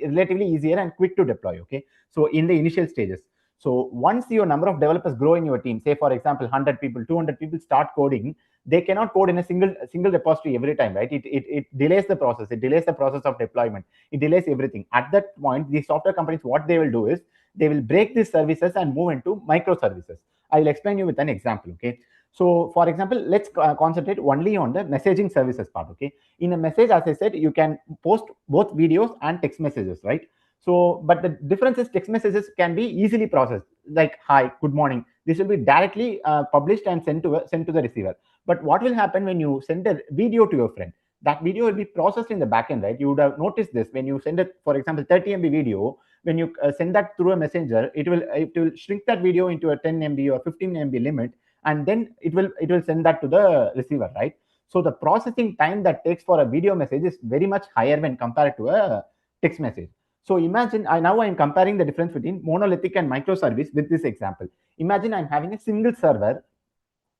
relatively easier and quick to deploy. Okay. So in the initial stages. So once your number of developers grow in your team, say for example 100 people, 200 people start coding, they cannot code in a single repository every time, right? It delays the process. It delays the process of deployment. It delays everything. At that point, the software companies, what they will do is they will break these services and move into microservices. I will explain you with an example. Okay. So for example, let's concentrate only on the messaging services part. Okay. In a message, as I said, you can post both videos and text messages, right? So, but the difference is text messages can be easily processed, like hi, good morning. This will be directly published and sent to the receiver. But what will happen when you send a video to your friend? That video will be processed in the backend, right? You would have noticed this when you send it, for example, 30 MB video. When you send that through a messenger, it will shrink that video into a 10 MB or 15 MB limit, and then it will send that to the receiver, right? So the processing time that takes for a video message is very much higher when compared to a text message. So imagine now I'm comparing the difference between monolithic and microservice with this example. Imagine I'm having a single server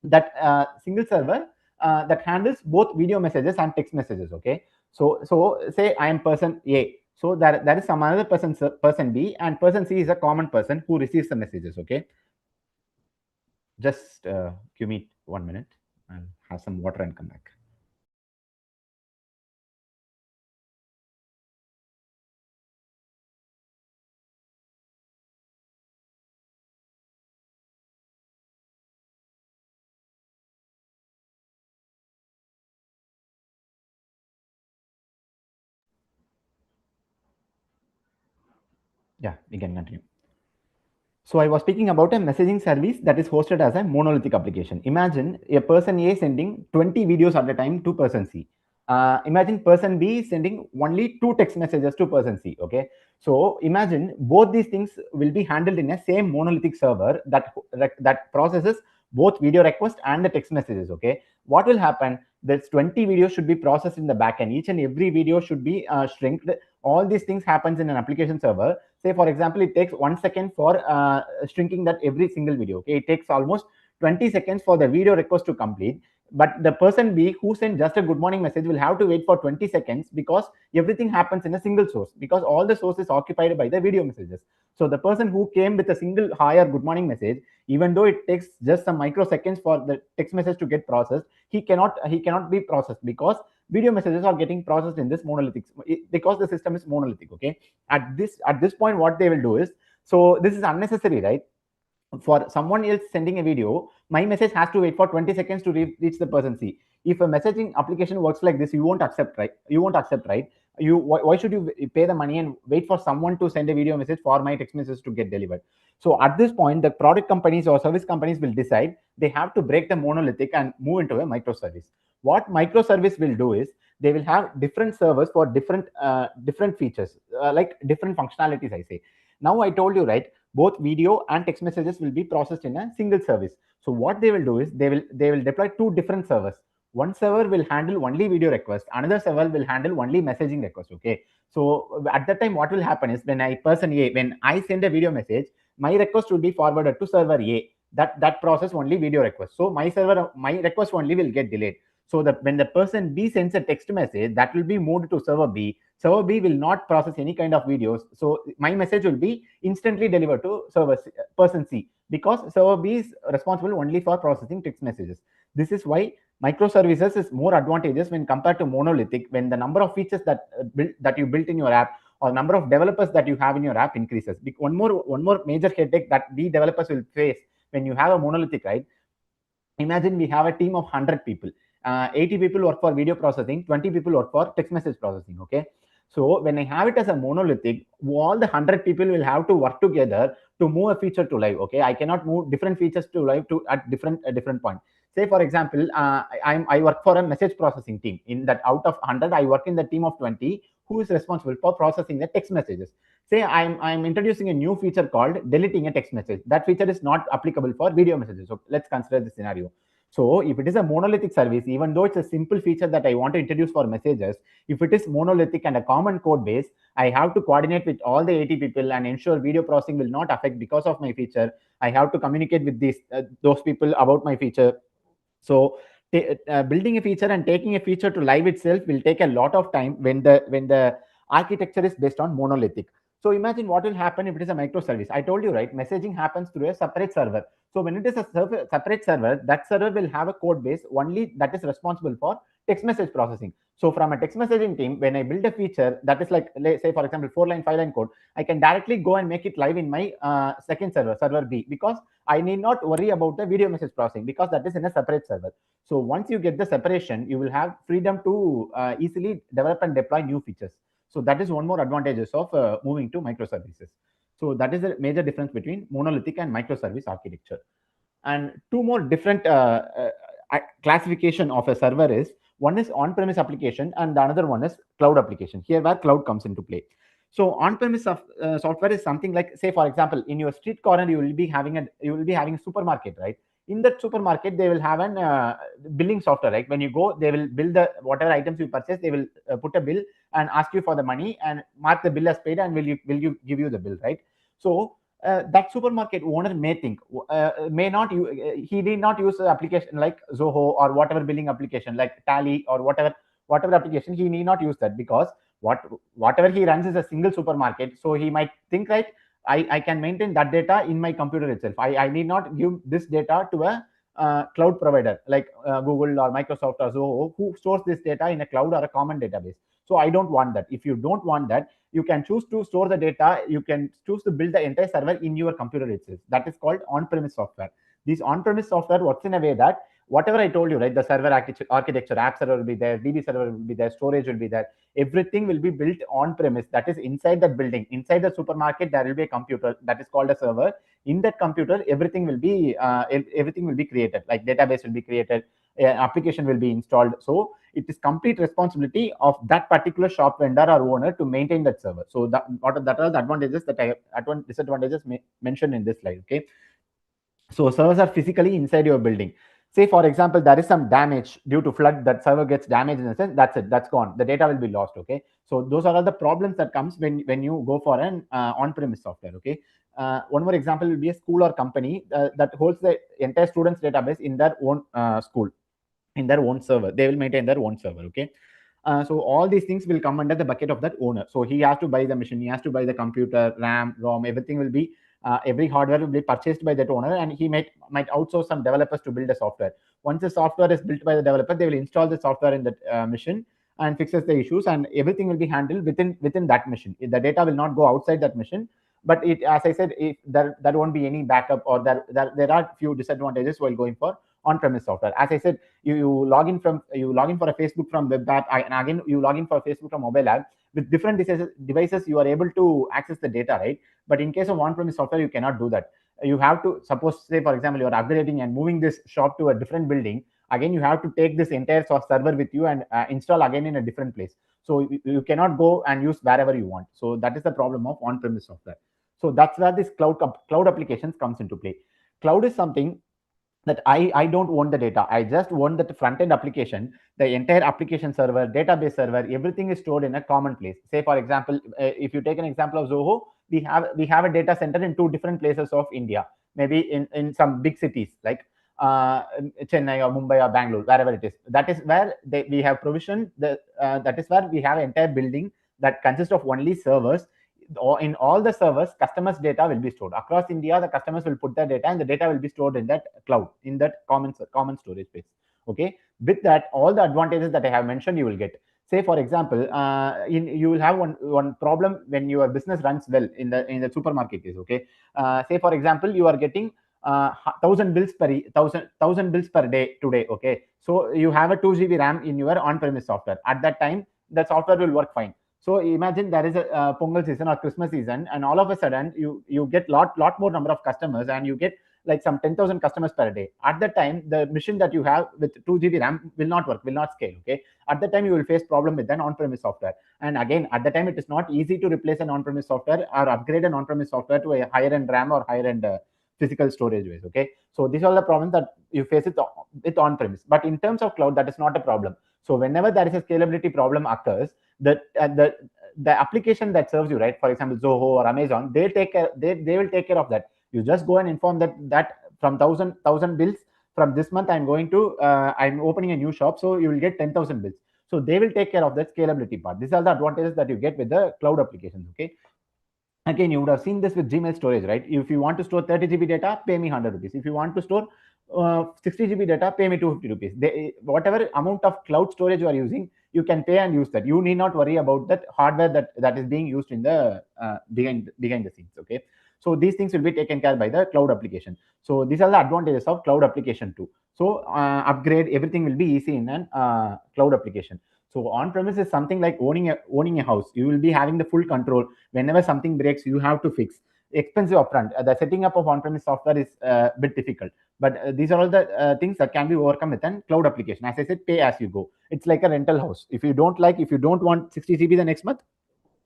that that handles both video messages and text messages. Okay. So say I am person A. So there is some other person B, and person C is a common person who receives the messages. Okay. Just give me 1 minute. I'll have some water and come back. Yeah, we can continue. So I was speaking about a messaging service that is hosted as a monolithic application. Imagine a person A sending 20 videos at a time to person C. Imagine person B sending only 2 text messages to person C. Okay. So imagine both these things will be handled in a same monolithic server that processes both video request and the text messages. Okay. What will happen? There's 20 videos should be processed in the backend. Each and every video should be shrinked. All these things happens in an application server. Say for example, it takes 1 second for shrinking that every single video. Okay, it takes almost 20 seconds for the video request to complete. But the person B who sent just a good morning message will have to wait for 20 seconds because everything happens in a single source, because all the source is occupied by the video messages. So the person who came with a single hi or good morning message, even though it takes just some microseconds for the text message to get processed, he cannot be processed because video messages are getting processed in this monolithic, because the system is monolithic. Okay. At this point, what they will do is, so this is unnecessary, right? For someone else sending a video, my message has to wait for 20 seconds to reach the person C. If a messaging application works like this, you won't accept, right? Why should you pay the money and wait for someone to send a video message for my text message to get delivered? So at this point, the product companies or service companies will decide they have to break the monolithic and move into a microservice. What microservice will do is they will have different servers for different features, like different functionalities, I say. Now I told you, right, both video and text messages will be processed in a single service. So what they will do is they will deploy 2 different servers. One server will handle only video request, another server will handle only messaging request. Okay. So at that time, what will happen is when I send a video message, my request will be forwarded to server A. That process only video request. So my request only will get delayed. So that when the person B sends a text message, that will be moved to server B. Server B will not process any kind of videos. So my message will be instantly delivered to person C, because server B is responsible only for processing text messages. This is why microservices is more advantageous when compared to monolithic, when the number of features that you built in your app or number of developers that you have in your app increases. One more major headache that we developers will face when you have a monolithic, right? Imagine we have a team of 100 people. 80 people work for video processing, 20 people work for text message processing. Okay. So when I have it as a monolithic, all the 100 people will have to work together to move a feature to live. Okay. I cannot move different features to live at different point. Say for example, I work for a message processing team. In that, out of 100, I work in the team of 20 who is responsible for processing the text messages. Say I'm introducing a new feature called deleting a text message. That feature is not applicable for video messages. So let's consider this scenario. So if it is a monolithic service, even though it's a simple feature that I want to introduce for messages, if it is monolithic and a common code base, I have to coordinate with all the 80 people and ensure video processing will not affect because of my feature. I have to communicate with those people about my feature. So building a feature and taking a feature to live itself will take a lot of time when the architecture is based on monolithic. So imagine what will happen if it is a microservice. I told you, right? Messaging happens through a separate server. So when it is a separate server, that server will have a code base only that is responsible for text message processing. So from a text messaging team, when I build a feature that is like, say for example, 4-line, 5-line code, I can directly go and make it live in my second server, server B, because I need not worry about the video message processing because that is in a separate server. So once you get the separation, you will have freedom to easily develop and deploy new features. So that is one more advantages of moving to microservices. So that is a major difference between monolithic and microservice architecture. And two more different classification of a server is, one is on-premise application and the another one is cloud application. Here where cloud comes into play. So on-premise software is something like, say for example, in your street corner you will be having a supermarket, right? In that supermarket they will have an billing software, right? When you go, they will bill the whatever items you purchase. They will put a bill and ask you for the money and mark the bill as paid, and will you give you the bill, right? So that supermarket owner may think, may not he need not use the application like Zoho or whatever billing application like Tally or whatever application. He need not use that because whatever he runs is a single supermarket. So he might think, right, I can maintain that data in my computer itself. I need not give this data to a cloud provider like Google or Microsoft or Zoho, who stores this data in a cloud or a common database. So I don't want that. If you don't want that, you can choose to store the data. You can choose to build the entire server in your computer itself. That is called on-premise software. This on-premise software works in a way that whatever I told you, right, the server architecture, app server will be there, DB server will be there, storage will be there. Everything will be built on-premise. That is inside that building. Inside the supermarket, there will be a computer that is called a server. In that computer, everything will be created. Like database will be created, application will be installed. So it is complete responsibility of that particular shop vendor or owner to maintain that server. So that are the advantages that disadvantages mentioned in this slide. Okay. So servers are physically inside your building. Say for example, there is some damage due to flood, that server gets damaged in a sense, that's it, that's gone. The data will be lost. Okay. So those are all the problems that comes when you go for an on-premise software. Okay. One more example will be a school or company that holds the entire students database in their own school, in their own server. They will maintain their own server. Okay. So all these things will come under the bucket of that owner. So he has to buy the machine, he has to buy the computer, RAM, ROM, everything will be every hardware will be purchased by that owner, and he might outsource some developers to build a software. Once the software is built by the developer, they will install the software in that machine and fixes the issues, and everything will be handled within that machine. The data will not go outside that machine. But it, as I said, if there won't be any backup, or there are few disadvantages while going for on-premise software. As I said, you log in for a Facebook from web app, and again you log in for Facebook from mobile app. With different devices, you are able to access the data, right? But in case of on-premise software, you cannot do that. You have to, suppose, say for example, you are upgrading and moving this shop to a different building. Again, you have to take this entire server with you and install again in a different place. So you cannot go and use wherever you want. So that is the problem of on-premise software. So that's where this cloud applications comes into play. Cloud is something that I don't own the data. I just own that front end application. The entire application server, database server, everything is stored in a common place. Say for example, if you take an example of Zoho, we have a data center in two different places of India, maybe in some big cities like Chennai or Mumbai or Bangalore, wherever it is. That is where we have provisioned that is where we have an entire building that consists of only servers. In all the servers, customers' data will be stored across India. The customers will put their data, and the data will be stored in that cloud, in that common storage space. Okay. With that, all the advantages that I have mentioned, you will get. Say for example, you will have one problem when your business runs well in the supermarket is. Okay. Say for example, you are getting 1,000 bills per day today. Okay. So you have a 2 GB RAM in your on-premise software. At that time, the software will work fine. So imagine there is a Pongal season or Christmas season, and all of a sudden you get lot more number of customers, and you get like some 10,000 customers per day. At that time, the machine that you have with 2 GB RAM will not work, will not scale. Okay, at that time you will face problem with an on-premise software. And again, at the time, it is not easy to replace an on-premise software or upgrade an on-premise software to a higher-end RAM or higher-end physical storage ways. Okay, so these are the problems that you face it with on-premise. But in terms of cloud, that is not a problem. So whenever there is a scalability problem occurs, the application that serves you, right? For example, Zoho or Amazon, they take care, they will take care of that. You just go and inform that from thousand bills from this month, I'm opening a new shop, so you will get 10,000 bills. So they will take care of that scalability part. These are the advantages that you get with the cloud applications. Okay. Again, you would have seen this with Gmail storage, right? If you want to store 30 GB data, pay me 100 rupees. If you want to store 60 GB data, pay me 250 rupees. Whatever amount of cloud storage you are using, you can pay and use that. You need not worry about that hardware that is being used in the behind the scenes. Okay, so these things will be taken care by the cloud application. So these are the advantages of cloud application too. So upgrade, everything will be easy in an cloud application. So on premise is something like owning a house. You will be having the full control. Whenever something breaks, you have to fix. Expensive upfront. The setting up of on-premise software is a bit difficult, but these are all the things that can be overcome with an cloud application. As I said, pay as you go. It's like a rental house. If you don't want 60 GB the next month,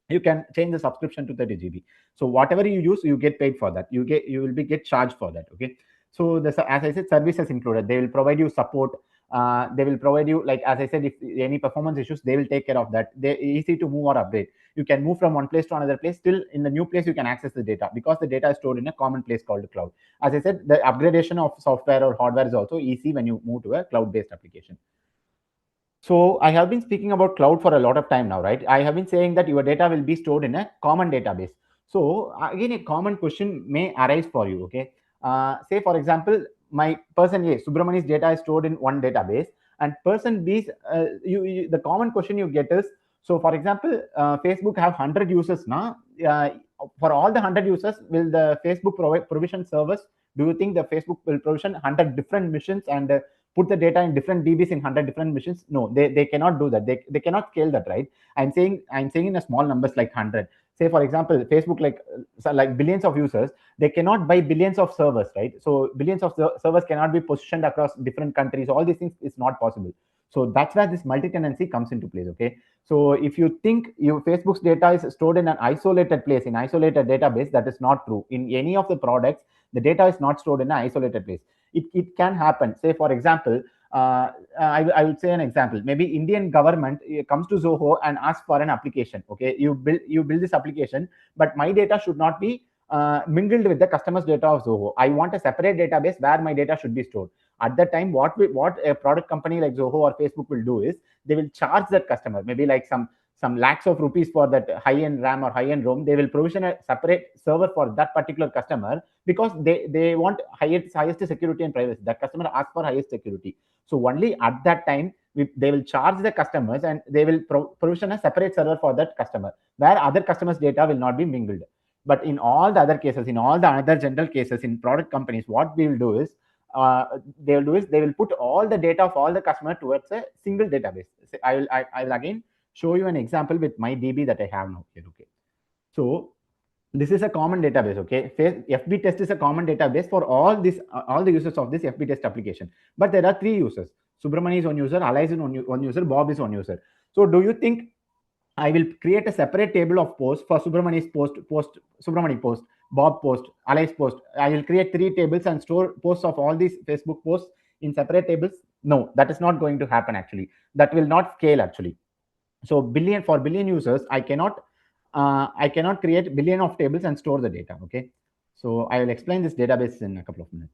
you can change the subscription to 30 GB. So whatever you use, you get paid for that. You will be get charged for that. Okay. So this, as I said, services included. They will provide you support. They will provide you, like as I said, if any performance issues, they will take care of that. They're easy to move or upgrade. You can move from one place to another place. Still in the new place, you can access the data because the data is stored in a common place called the cloud. As I said, the upgradation of software or hardware is also easy when you move to a cloud-based application. So I have been speaking about cloud for a lot of time now, right? I have been saying that your data will be stored in a common database. So again, a common question may arise for you. Okay, say for example, my person A, Subramani's data is stored in one database, and person B's, the common question you get is, so for example, Facebook have 100 users now. For all the 100 users, will the Facebook provide provision servers? Do you think the Facebook will provision 100 different missions and put the data in different DBs in 100 different machines? No, they cannot do that. They cannot scale that, right? I'm saying in a small numbers like 100. Say for example, Facebook, like billions of users, they cannot buy billions of servers, right? So billions of servers cannot be positioned across different countries. All these things is not possible. So that's where this multi-tenancy comes into place. Okay, so if you think your Facebook's data is stored in an isolated place, in isolated database, that is not true. In any of the products, the data is not stored in an isolated place. It can happen. Say for example, I would say an example. Maybe Indian government comes to Zoho and asks for an application. Okay, you build this application, but my data should not be mingled with the customer's data of Zoho. I want a separate database where my data should be stored. At that time, what a product company like Zoho or Facebook will do is they will charge that customer maybe like some lakhs of rupees for that high-end RAM or high-end ROM. They will provision a separate server for that particular customer because they want highest security and privacy. That customer asks for highest security. So only at that time they will charge the customers and they will provision a separate server for that customer where other customers' data will not be mingled. But in all the other cases, in all the other general cases in product companies, what we will do is they will put all the data of all the customer towards a single database. So I will again show you an example with my DB that I have now here. Okay, so this is a common database. Okay, FB test is a common database for all the users of this FB test application. But there are three users. Subramani is one user, Alai is one user, Bob is one user. So do you think I will create a separate table of posts for Subramani's Subramani post, Bob post, Alai's post? I will create three tables and store posts of all these Facebook posts in separate tables? No, that is not going to happen actually. That will not scale actually. So billion users, I cannot create billion of tables and store the data. Okay, so I will explain this database in a couple of minutes.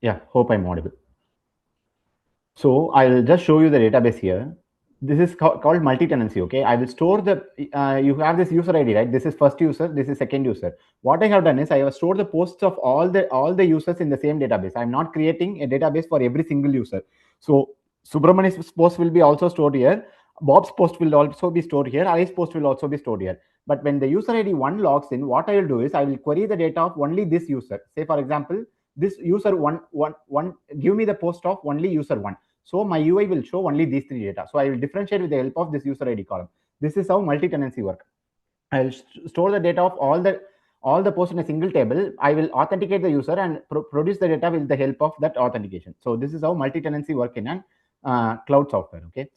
Yeah, hope I'm audible. So I'll just show you the database here. This is called multi-tenancy. Okay, I will store the. You have this user ID, right? This is first user. This is second user. What I have done is I have stored the posts of all the users in the same database. I'm not creating a database for every single user. So Subramani's post will be also stored here. Bob's post will also be stored here. Ali's post will also be stored here. But when the user ID 1 logs in, what I will do is I will query the data of only this user. Say for example, this user one give me the post of only user 1. So my UI will show only these three data. So I will differentiate with the help of this user ID column. This is how multi-tenancy work. I'll store the data of all the posts in a single table. I will authenticate the user and produce the data with the help of that authentication. So this is how multi-tenancy work in an cloud software. Okay.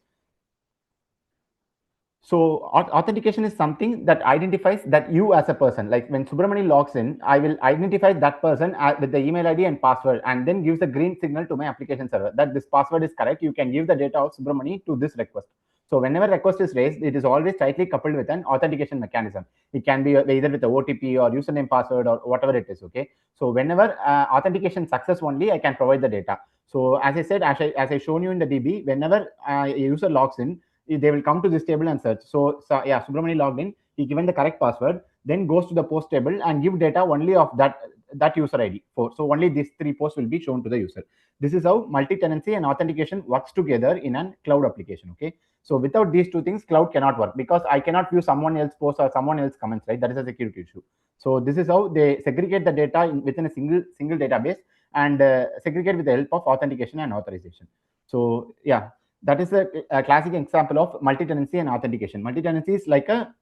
So authentication is something that identifies that you as a person. Like when Subramani logs in, I will identify that person with the email ID and password, and then gives the green signal to my application server that this password is correct. You can give the data of Subramani to this request. So whenever request is raised, it is always tightly coupled with an authentication mechanism. It can be either with the OTP or username password or whatever it is. Okay. So whenever authentication success only, I can provide the data. So as I said, as I shown you in the DB, whenever a user logs in, they will come to this table and search. So yeah, Subramani logged in, he given the correct password, then goes to the post table and give data only of that user ID. So only these three posts will be shown to the user. This is how multi-tenancy and authentication works together in a cloud application. Okay. So without these two things, cloud cannot work, because I cannot view someone else post or someone else comments, right? That is a security issue. So this is how they segregate the data within a single database, and segregate with the help of authentication and authorization. So yeah, that is a classic example of multi-tenancy and authentication. Multi-tenancy is like a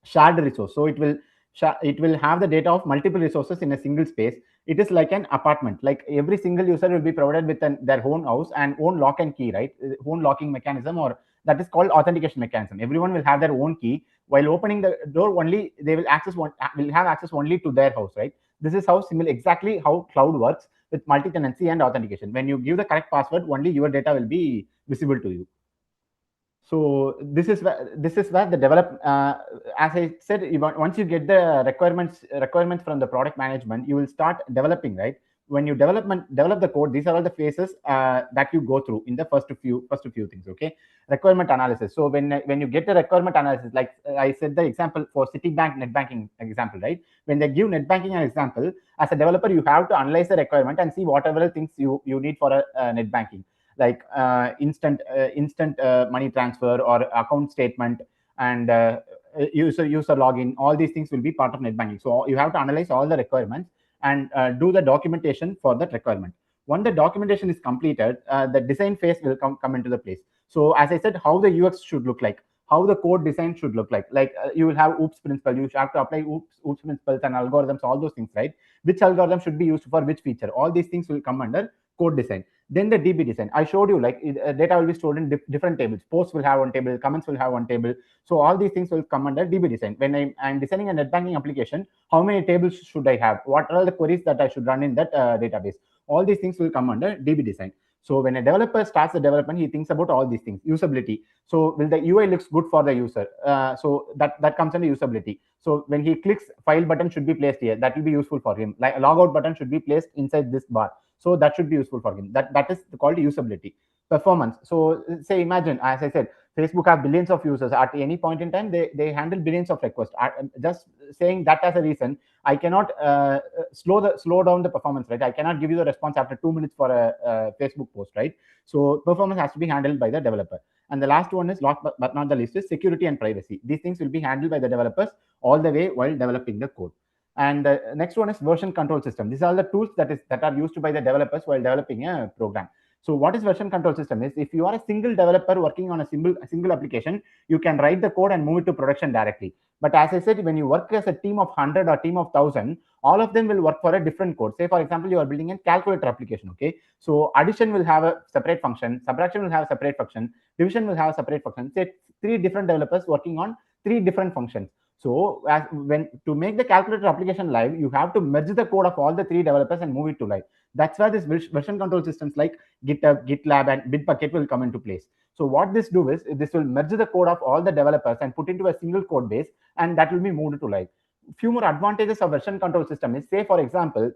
shared resource. So it will have the data of multiple resources in a single space. It is like an apartment. Like every single user will be provided with their own house and own lock and key, right? Own locking mechanism, or that is called authentication mechanism. Everyone will have their own key. While opening the door, only they will have access only to their house, right? This is how similar, exactly how cloud works with multi-tenancy and authentication. When you give the correct password, only your data will be visible to you. So this is where the as I said, once you get the requirements from the product management, you will start developing, right? When you develop the code, these are all the phases that you go through in the first few things. Okay. Requirement analysis. So when you get the requirement analysis, like I said, the example for Citibank net banking example, right? When they give net banking an example, as a developer, you have to analyze the requirement and see whatever things you need for a net banking, like instant money transfer or account statement, and user login. All these things will be part of net banking. So you have to analyze all the requirements and do the documentation for that requirement. Once the documentation is completed, the design phase will come into the place. So as I said, how the UX should look like, how the code design should look like you will have OOPS principle. You have to apply OOPS principles and algorithms, all those things, right? Which algorithm should be used for which feature, all these things will come under code design. Then the DB design. I showed you, like data will be stored in different tables. Posts will have one table, comments will have one table. So all these things will come under DB design. When I'm designing a net banking application, how many tables should I have? What are the queries that I should run in that database? All these things will come under DB design. So when a developer starts the development, he thinks about all these things. Usability. So will the UI looks good for the user? So that comes under usability. So when he clicks, file button should be placed here. That will be useful for him. Like a logout button should be placed inside this bar. So that should be useful for him. That is called usability. Performance. So say, imagine, as I said, Facebook have billions of users. At any point in time, they handle billions of requests. Just saying that as a reason, I cannot slow down the performance, right? I cannot give you the response after 2 minutes for a Facebook post, right? So performance has to be handled by the developer. And the last one is, last but not the least, is security and privacy. These things will be handled by the developers all the way while developing the code. And the next one is version control system. These are the tools that are used by the developers while developing a program. So what is version control system is, if you are a single developer working on a single application, you can write the code and move it to production directly. But as I said, when you work as a team of 100 or team of 1,000, all of them will work for a different code. Say, for example, you are building a calculator application. Okay. So addition will have a separate function, subtraction will have a separate function, division will have a separate function. Say 3 different developers working on 3 different functions. So to make the calculator application live, you have to merge the code of all the 3 developers and move it to live. That's where this version control systems like GitHub, GitLab, and Bitbucket will come into place. So what this do is, this will merge the code of all the developers and put into a single code base, and that will be moved to live. Few more advantages of version control system is, say for example,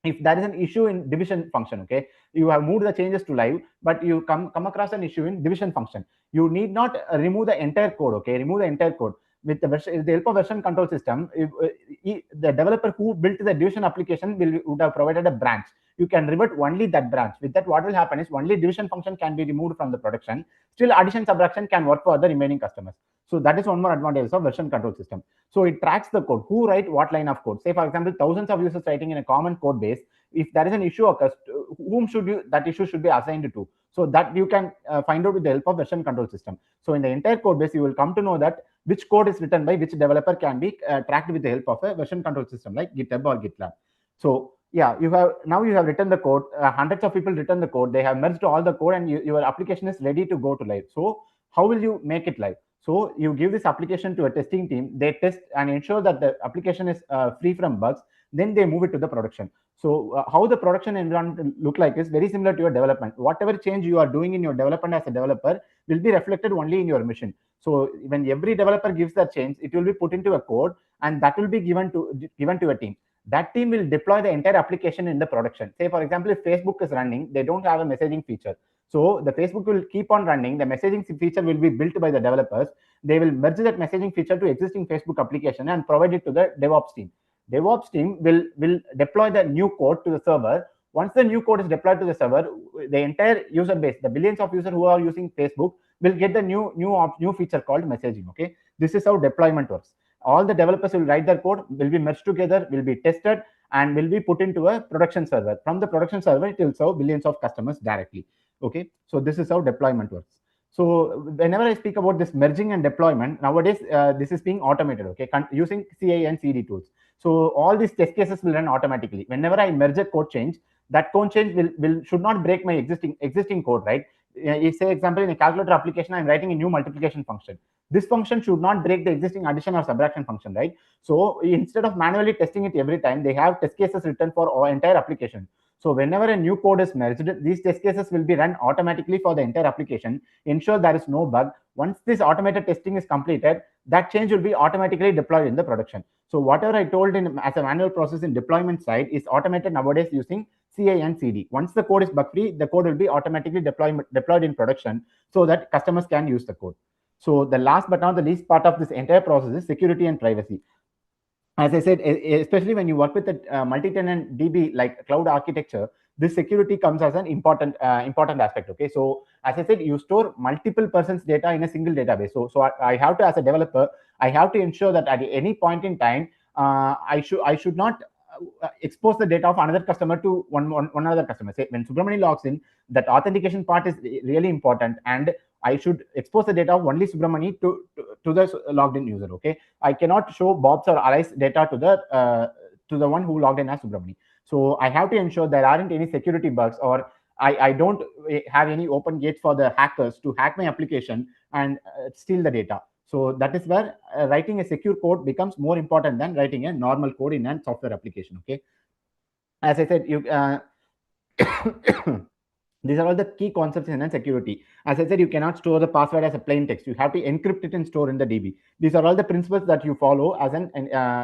if there is an issue in division function, okay, you have moved the changes to live, but you come across an issue in division function, you need not remove the entire code, okay, remove the entire code. With the help of version control system, the developer who built the division application would have provided a branch. You can revert only that branch. With that, what will happen is only division function can be removed from the production. Still, addition subtraction can work for the remaining customers. So that is one more advantage of version control system. So it tracks the code, who write what line of code. Say, for example, thousands of users writing in a common code base. If there is an issue occurs, whom should you that issue should be assigned to? So that you can find out with the help of version control system. So in the entire code base, you will come to know that which code is written by which developer can be tracked with the help of a version control system like GitHub or GitLab. So yeah, you have written the code. Hundreds of people written the code. They have merged all the code, and your application is ready to go to live. So how will you make it live? So you give this application to a testing team. They test and ensure that the application is free from bugs. Then they move it to the production. So how the production environment look like is very similar to your development. Whatever change you are doing in your development as a developer will be reflected only in your machine. So when every developer gives that change, it will be put into a code, and that will be given to a team. That team will deploy the entire application in the production. Say, for example, if Facebook is running, they don't have a messaging feature. So the Facebook will keep on running. The messaging feature will be built by the developers. They will merge that messaging feature to existing Facebook application and provide it to the DevOps team. DevOps team will deploy the new code to the server. Once the new code is deployed to the server, the entire user base, the billions of users who are using Facebook, will get the new feature called messaging. Okay, this is how deployment works. All the developers will write their code, will be merged together, will be tested, and will be put into a production server. From the production server, it will serve billions of customers directly. Okay, so this is how deployment works. So whenever I speak about this merging and deployment, nowadays this is being automated, okay, using CI and CD tools. So all these test cases will run automatically. Whenever I merge a code change, that code change should not break my existing code, right? Say example, in a calculator application, I'm writing a new multiplication function. This function should not break the existing addition or subtraction function, right? So instead of manually testing it every time, they have test cases written for our entire application. So whenever a new code is merged, these test cases will be run automatically for the entire application, ensure there is no bug. Once this automated testing is completed, that change will be automatically deployed in the production. So whatever I told as a manual process in deployment side is automated nowadays using CI and CD. Once the code is bug free, the code will be automatically deployed in production so that customers can use the code. So the last but not the least part of this entire process is security and privacy. As I said, especially when you work with a multi-tenant DB like cloud architecture, this security comes as an important aspect. Okay, so as I said, you store multiple persons' data in a single database. So I have to, as a developer, I have to ensure that at any point in time, I should not expose the data of another customer to one other customer. Say when Subramani logs in, that authentication part is really important, and I should expose the data of only Subramani to the logged in user. Okay, I cannot show Bob's or Ali's data to the one who logged in as Subramani. So I have to ensure there aren't any security bugs, or I don't have any open gates for the hackers to hack my application and steal the data. So that is where writing a secure code becomes more important than writing a normal code in a software application. Okay, as I said, these are all the key concepts in security. As I said, you cannot store the password as a plain text. You have to encrypt it and store in the DB. These are all the principles that you follow as an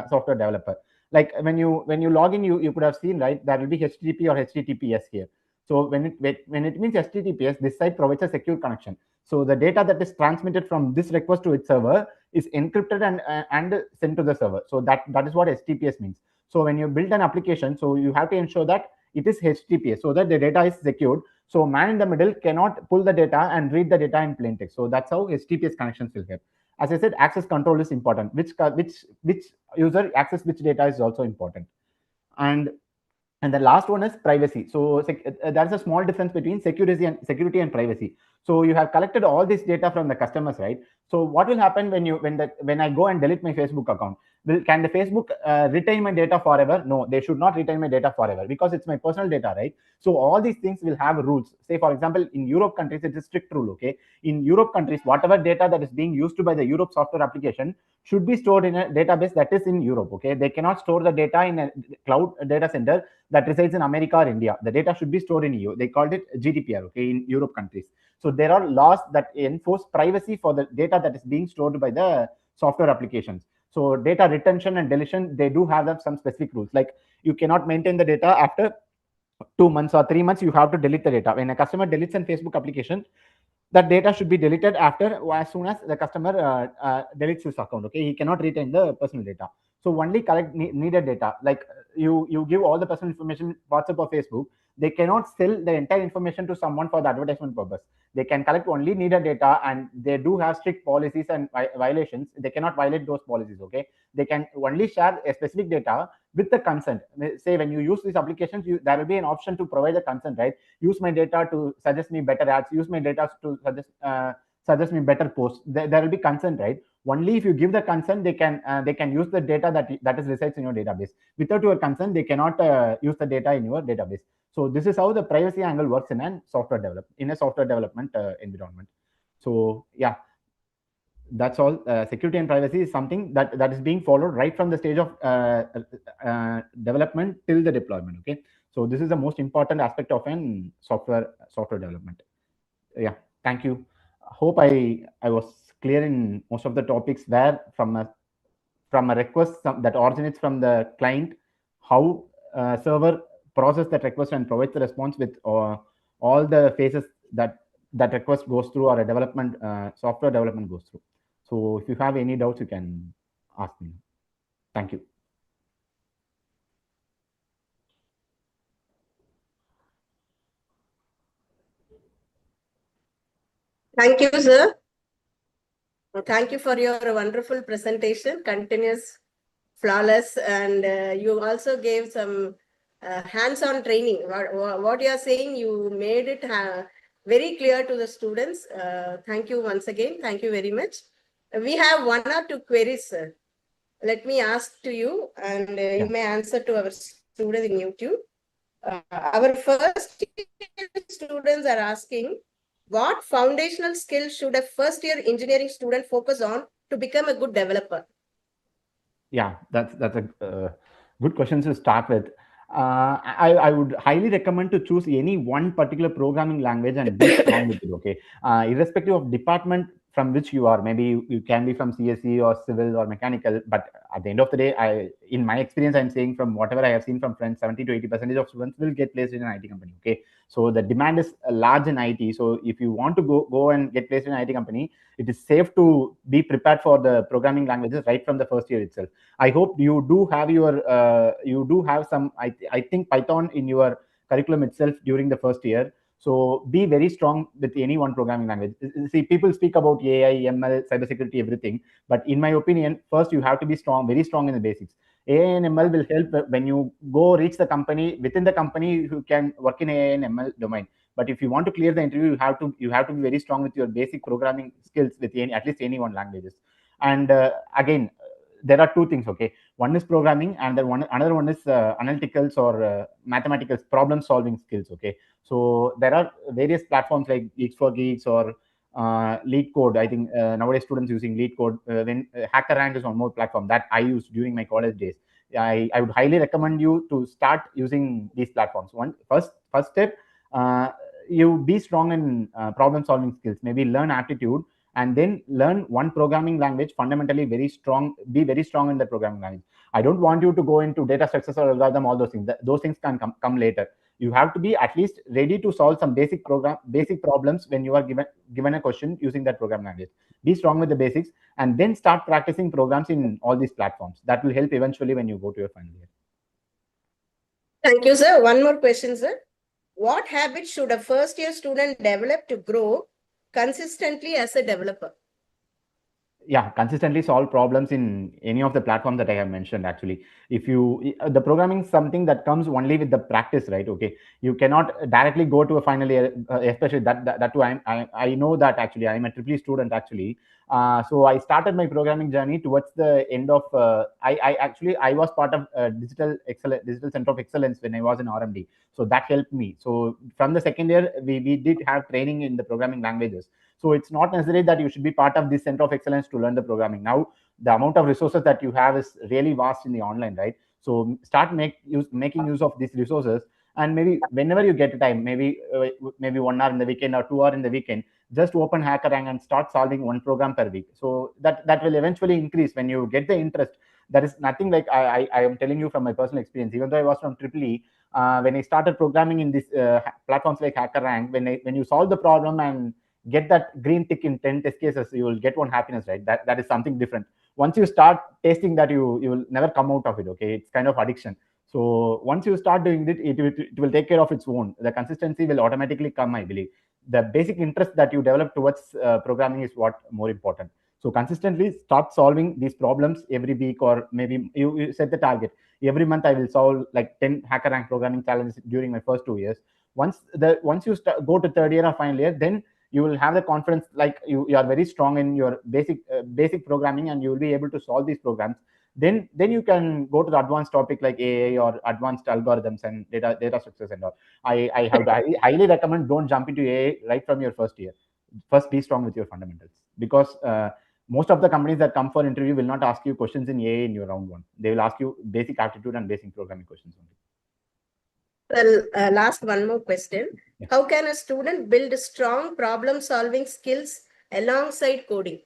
software developer. Like when you log in, you could have seen, right, there will be HTTP or HTTPS here. So when it means HTTPS, this site provides a secure connection. So the data that is transmitted from this request to its server is encrypted and sent to the server. So that is what HTTPS means. So when you build an application, so you have to ensure that it is HTTPS so that the data is secured. So man in the middle cannot pull the data and read the data in plain text. So that's how HTTPS connections will help. As I said, access control is important. Which user access which data is also important. And the last one is privacy. So there's a small difference between security and privacy. So you have collected all this data from the customers, right? So what will happen when I go and delete my Facebook account? Can the Facebook retain my data forever? No, they should not retain my data forever because it's my personal data, right? So all these things will have rules. Say, for example, in Europe countries, it's a strict rule, okay? In Europe countries, whatever data that is being used by the Europe software application should be stored in a database that is in Europe, okay? They cannot store the data in a cloud data center that resides in America or India. The data should be stored in EU. They called it GDPR, okay, in Europe countries. So there are laws that enforce privacy for the data that is being stored by the software applications. So data retention and deletion, they do have some specific rules. Like you cannot maintain the data after 2 months or 3 months. You have to delete the data. When a customer deletes an Facebook application, that data should be deleted after, as soon as the customer deletes his account. Okay, he cannot retain the personal data. So only collect needed data. Like you give all the personal information, WhatsApp or Facebook, they cannot sell the entire information to someone for the advertisement purpose. They can collect only needed data, and they do have strict policies and violations. They cannot violate those policies. Okay, they can only share a specific data with the consent. Say when you use these applications, there will be an option to provide the consent, right? Use my data to suggest me better ads, use my data to suggest me better posts. There will be consent, right? Only if you give the consent, they can use the data that is resides in your database. Without your consent, they cannot use the data in your database. So this is how the privacy angle works in a software development environment. So yeah, that's all. Security and privacy is something that is being followed right from the stage of development till the deployment. Okay, so this is the most important aspect of an software development. Yeah, thank you. Hope I was clear in most of the topics, where from a request that originates from the client, how server process that request and provides the response with all the phases that request goes through, or a development software development goes through. So if you have any doubts, you can ask me. Thank you. Thank you, sir. Thank you for your wonderful presentation, continuous, flawless, and you also gave some hands-on training. What you are saying, you made it very clear to the students. Thank you once again. Thank you very much. We have one or two queries, sir. Let me ask to you, and you may answer to our students in YouTube. Our first students are asking, what foundational skills should a first-year engineering student focus on to become a good developer? Yeah, that's a good question to start with. I would highly recommend to choose any one particular programming language and be strong with it. Okay, irrespective of department from which you are, maybe you can be from CSE or civil or mechanical, but at the end of the day, in my experience, I'm saying from whatever I have seen from friends, 70 to 80% of students will get placed in an IT company. Okay, so the demand is large in IT. So if you want to go and get placed in an IT company, it is safe to be prepared for the programming languages right from the first year itself. I hope you do have some. I think Python in your curriculum itself during the first year. So be very strong with any one programming language. See, people speak about AI, ML, cybersecurity, everything. But in my opinion, first you have to be strong, very strong in the basics. AI and ML will help when you go reach the company. Within the company, who can work in AI and ML domain. But if you want to clear the interview, you have to be very strong with your basic programming skills with at least any one languages. And again, there are two things. Okay, one is programming, and then another one is analyticals or mathematical problem solving skills. Okay, so there are various platforms like Geeks for Geeks or Lead Code. I think nowadays students using Lead Code. When HackerRank is one more platform that I used during my college days. I would highly recommend you to start using these platforms. First step, you be strong in problem solving skills. Maybe learn aptitude, and then learn one programming language fundamentally very strong. Be very strong in the programming language. I don't want you to go into data structures or algorithm, all those things. Those things can come later. You have to be at least ready to solve some basic problems when you are given a question using that programming language. Be strong with the basics, and then start practicing programs in all these platforms. That will help eventually when you go to your final year. Thank you, sir. One more question, sir. What habits should a first-year student develop to grow consistently as a developer? Yeah, consistently solve problems in any of the platforms that I have mentioned. Actually, if you the programming is something that comes only with the practice, right? Okay, you cannot directly go to a final year, especially that too. I know that actually I'm a triple E student actually. So I started my programming journey towards the end of. I was part of digital center of excellence when I was in R.M.D. So that helped me. So from the second year, we did have training in the programming languages. So it's not necessary that you should be part of this center of excellence to learn the programming. Now, the amount of resources that you have is really vast in the online, right? So start making use of these resources, and maybe whenever you get time, maybe 1 hour in the weekend or 2 hours in the weekend, just open HackerRank and start solving one program per week. So that will eventually increase when you get the interest. That is nothing like I am telling you from my personal experience. Even though I was from EEE, when I started programming in these platforms like HackerRank, when you solve the problem and get that green tick in 10 test cases, you will get one happiness, right? That is something different. Once you start tasting that, you will never come out of it. Okay, it's kind of addiction. So once you start doing it, it will take care of its own. The consistency will automatically come, I believe. The basic interest that you develop towards programming is what more important. So consistently start solving these problems every week, or maybe you set the target. Every month I will solve like 10 HackerRank programming challenges during my first 2 years. Once you go to third year or final year, then you will have the confidence, like you are very strong in your basic programming, and you will be able to solve these programs. Then you can go to the advanced topic like AI or advanced algorithms and data structures and all. I highly recommend, don't jump into AI right from your first year. First, be strong with your fundamentals, because most of the companies that come for interview will not ask you questions in AI in your round one. They will ask you basic aptitude and basic programming questions only. Well, last one more question. Yeah. How can a student build strong problem-solving skills alongside coding?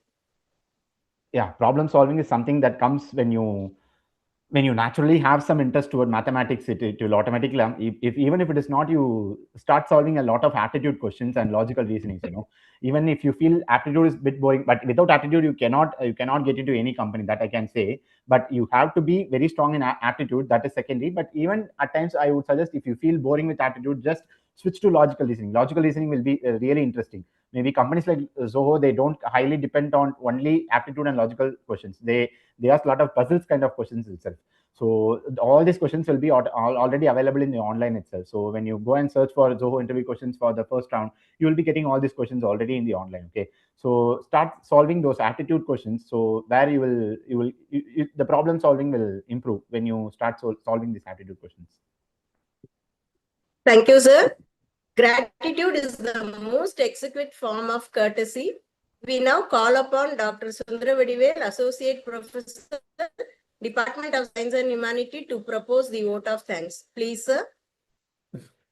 Yeah, problem solving is something that comes when you naturally have some interest toward mathematics. It will automatically, if even if it is not, you start solving a lot of aptitude questions and logical reasonings. Even if you feel aptitude is a bit boring, but without aptitude you cannot get into any company, that I can say. But you have to be very strong in aptitude, that is secondary. But even at times I would suggest, if you feel boring with aptitude, just switch to logical reasoning. Logical reasoning will be really interesting. Maybe companies like Zoho, they don't highly depend on only aptitude and logical questions. They ask a lot of puzzles kind of questions itself. So all these questions will be already available in the online itself. So when you go and search for Zoho interview questions for the first round, you will be getting all these questions already in the online. Okay, so start solving those aptitude questions. So where the problem solving will improve when you start solving these aptitude questions. Thank you, sir. Gratitude is the most exquisite form of courtesy. We now call upon Dr. Sundara Vadivel, Associate Professor, Department of Science and Humanity, to propose the vote of thanks. Please, sir.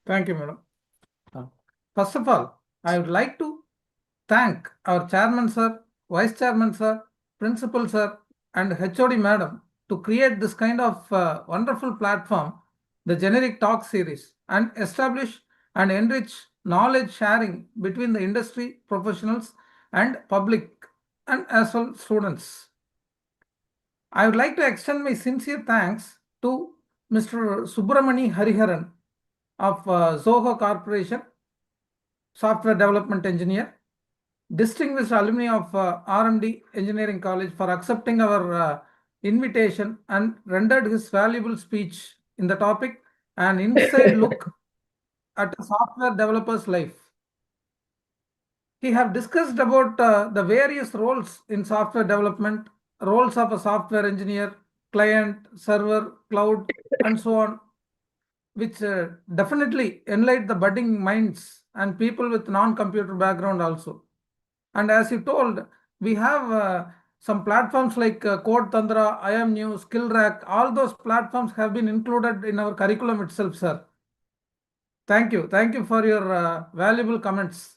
Thank you, madam. First of all, I would like to thank our chairman, sir, vice chairman, sir, principal, sir, and HOD madam to create this kind of wonderful platform, the generic talk series, and establish and enrich knowledge sharing between the industry professionals and public, and as well students. I would like to extend my sincere thanks to Mr. Subramani Hariharan of Zoho Corporation, software development engineer, distinguished alumni of R.M.D. Engineering College, for accepting our invitation and rendered his valuable speech in the topic, an inside look at a software developer's life. He have discussed about the various roles in software development, roles of a software engineer, client, server, cloud, and so on, which definitely enlighten the budding minds and people with non-computer background also. And as you told, we have some platforms like Code Tandra, IM New, Skill Rack. All those platforms have been included in our curriculum itself, sir. Thank you. Thank you for your valuable comments.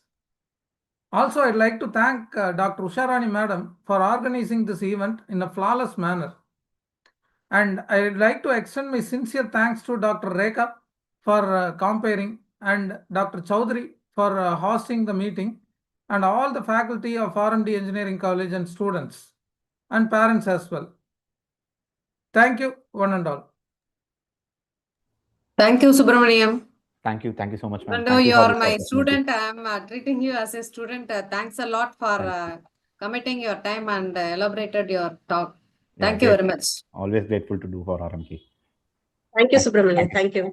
Also, I'd like to thank Dr. Usharani madam for organizing this event in a flawless manner. And I'd like to extend my sincere thanks to Dr. Rekha for comparing, and Dr. Chaudhary for hosting the meeting, and all the faculty of R.M.D. Engineering College and students and parents as well. Thank you, one and all. Thank you, Subramaniam. Thank you so much, ma'am. Even though you are my student, I am treating you as a student. Thanks a lot for committing your time and elaborated your talk. Thank you very much. Always grateful to do for RMK. Thank you, Subramanian. Thank you.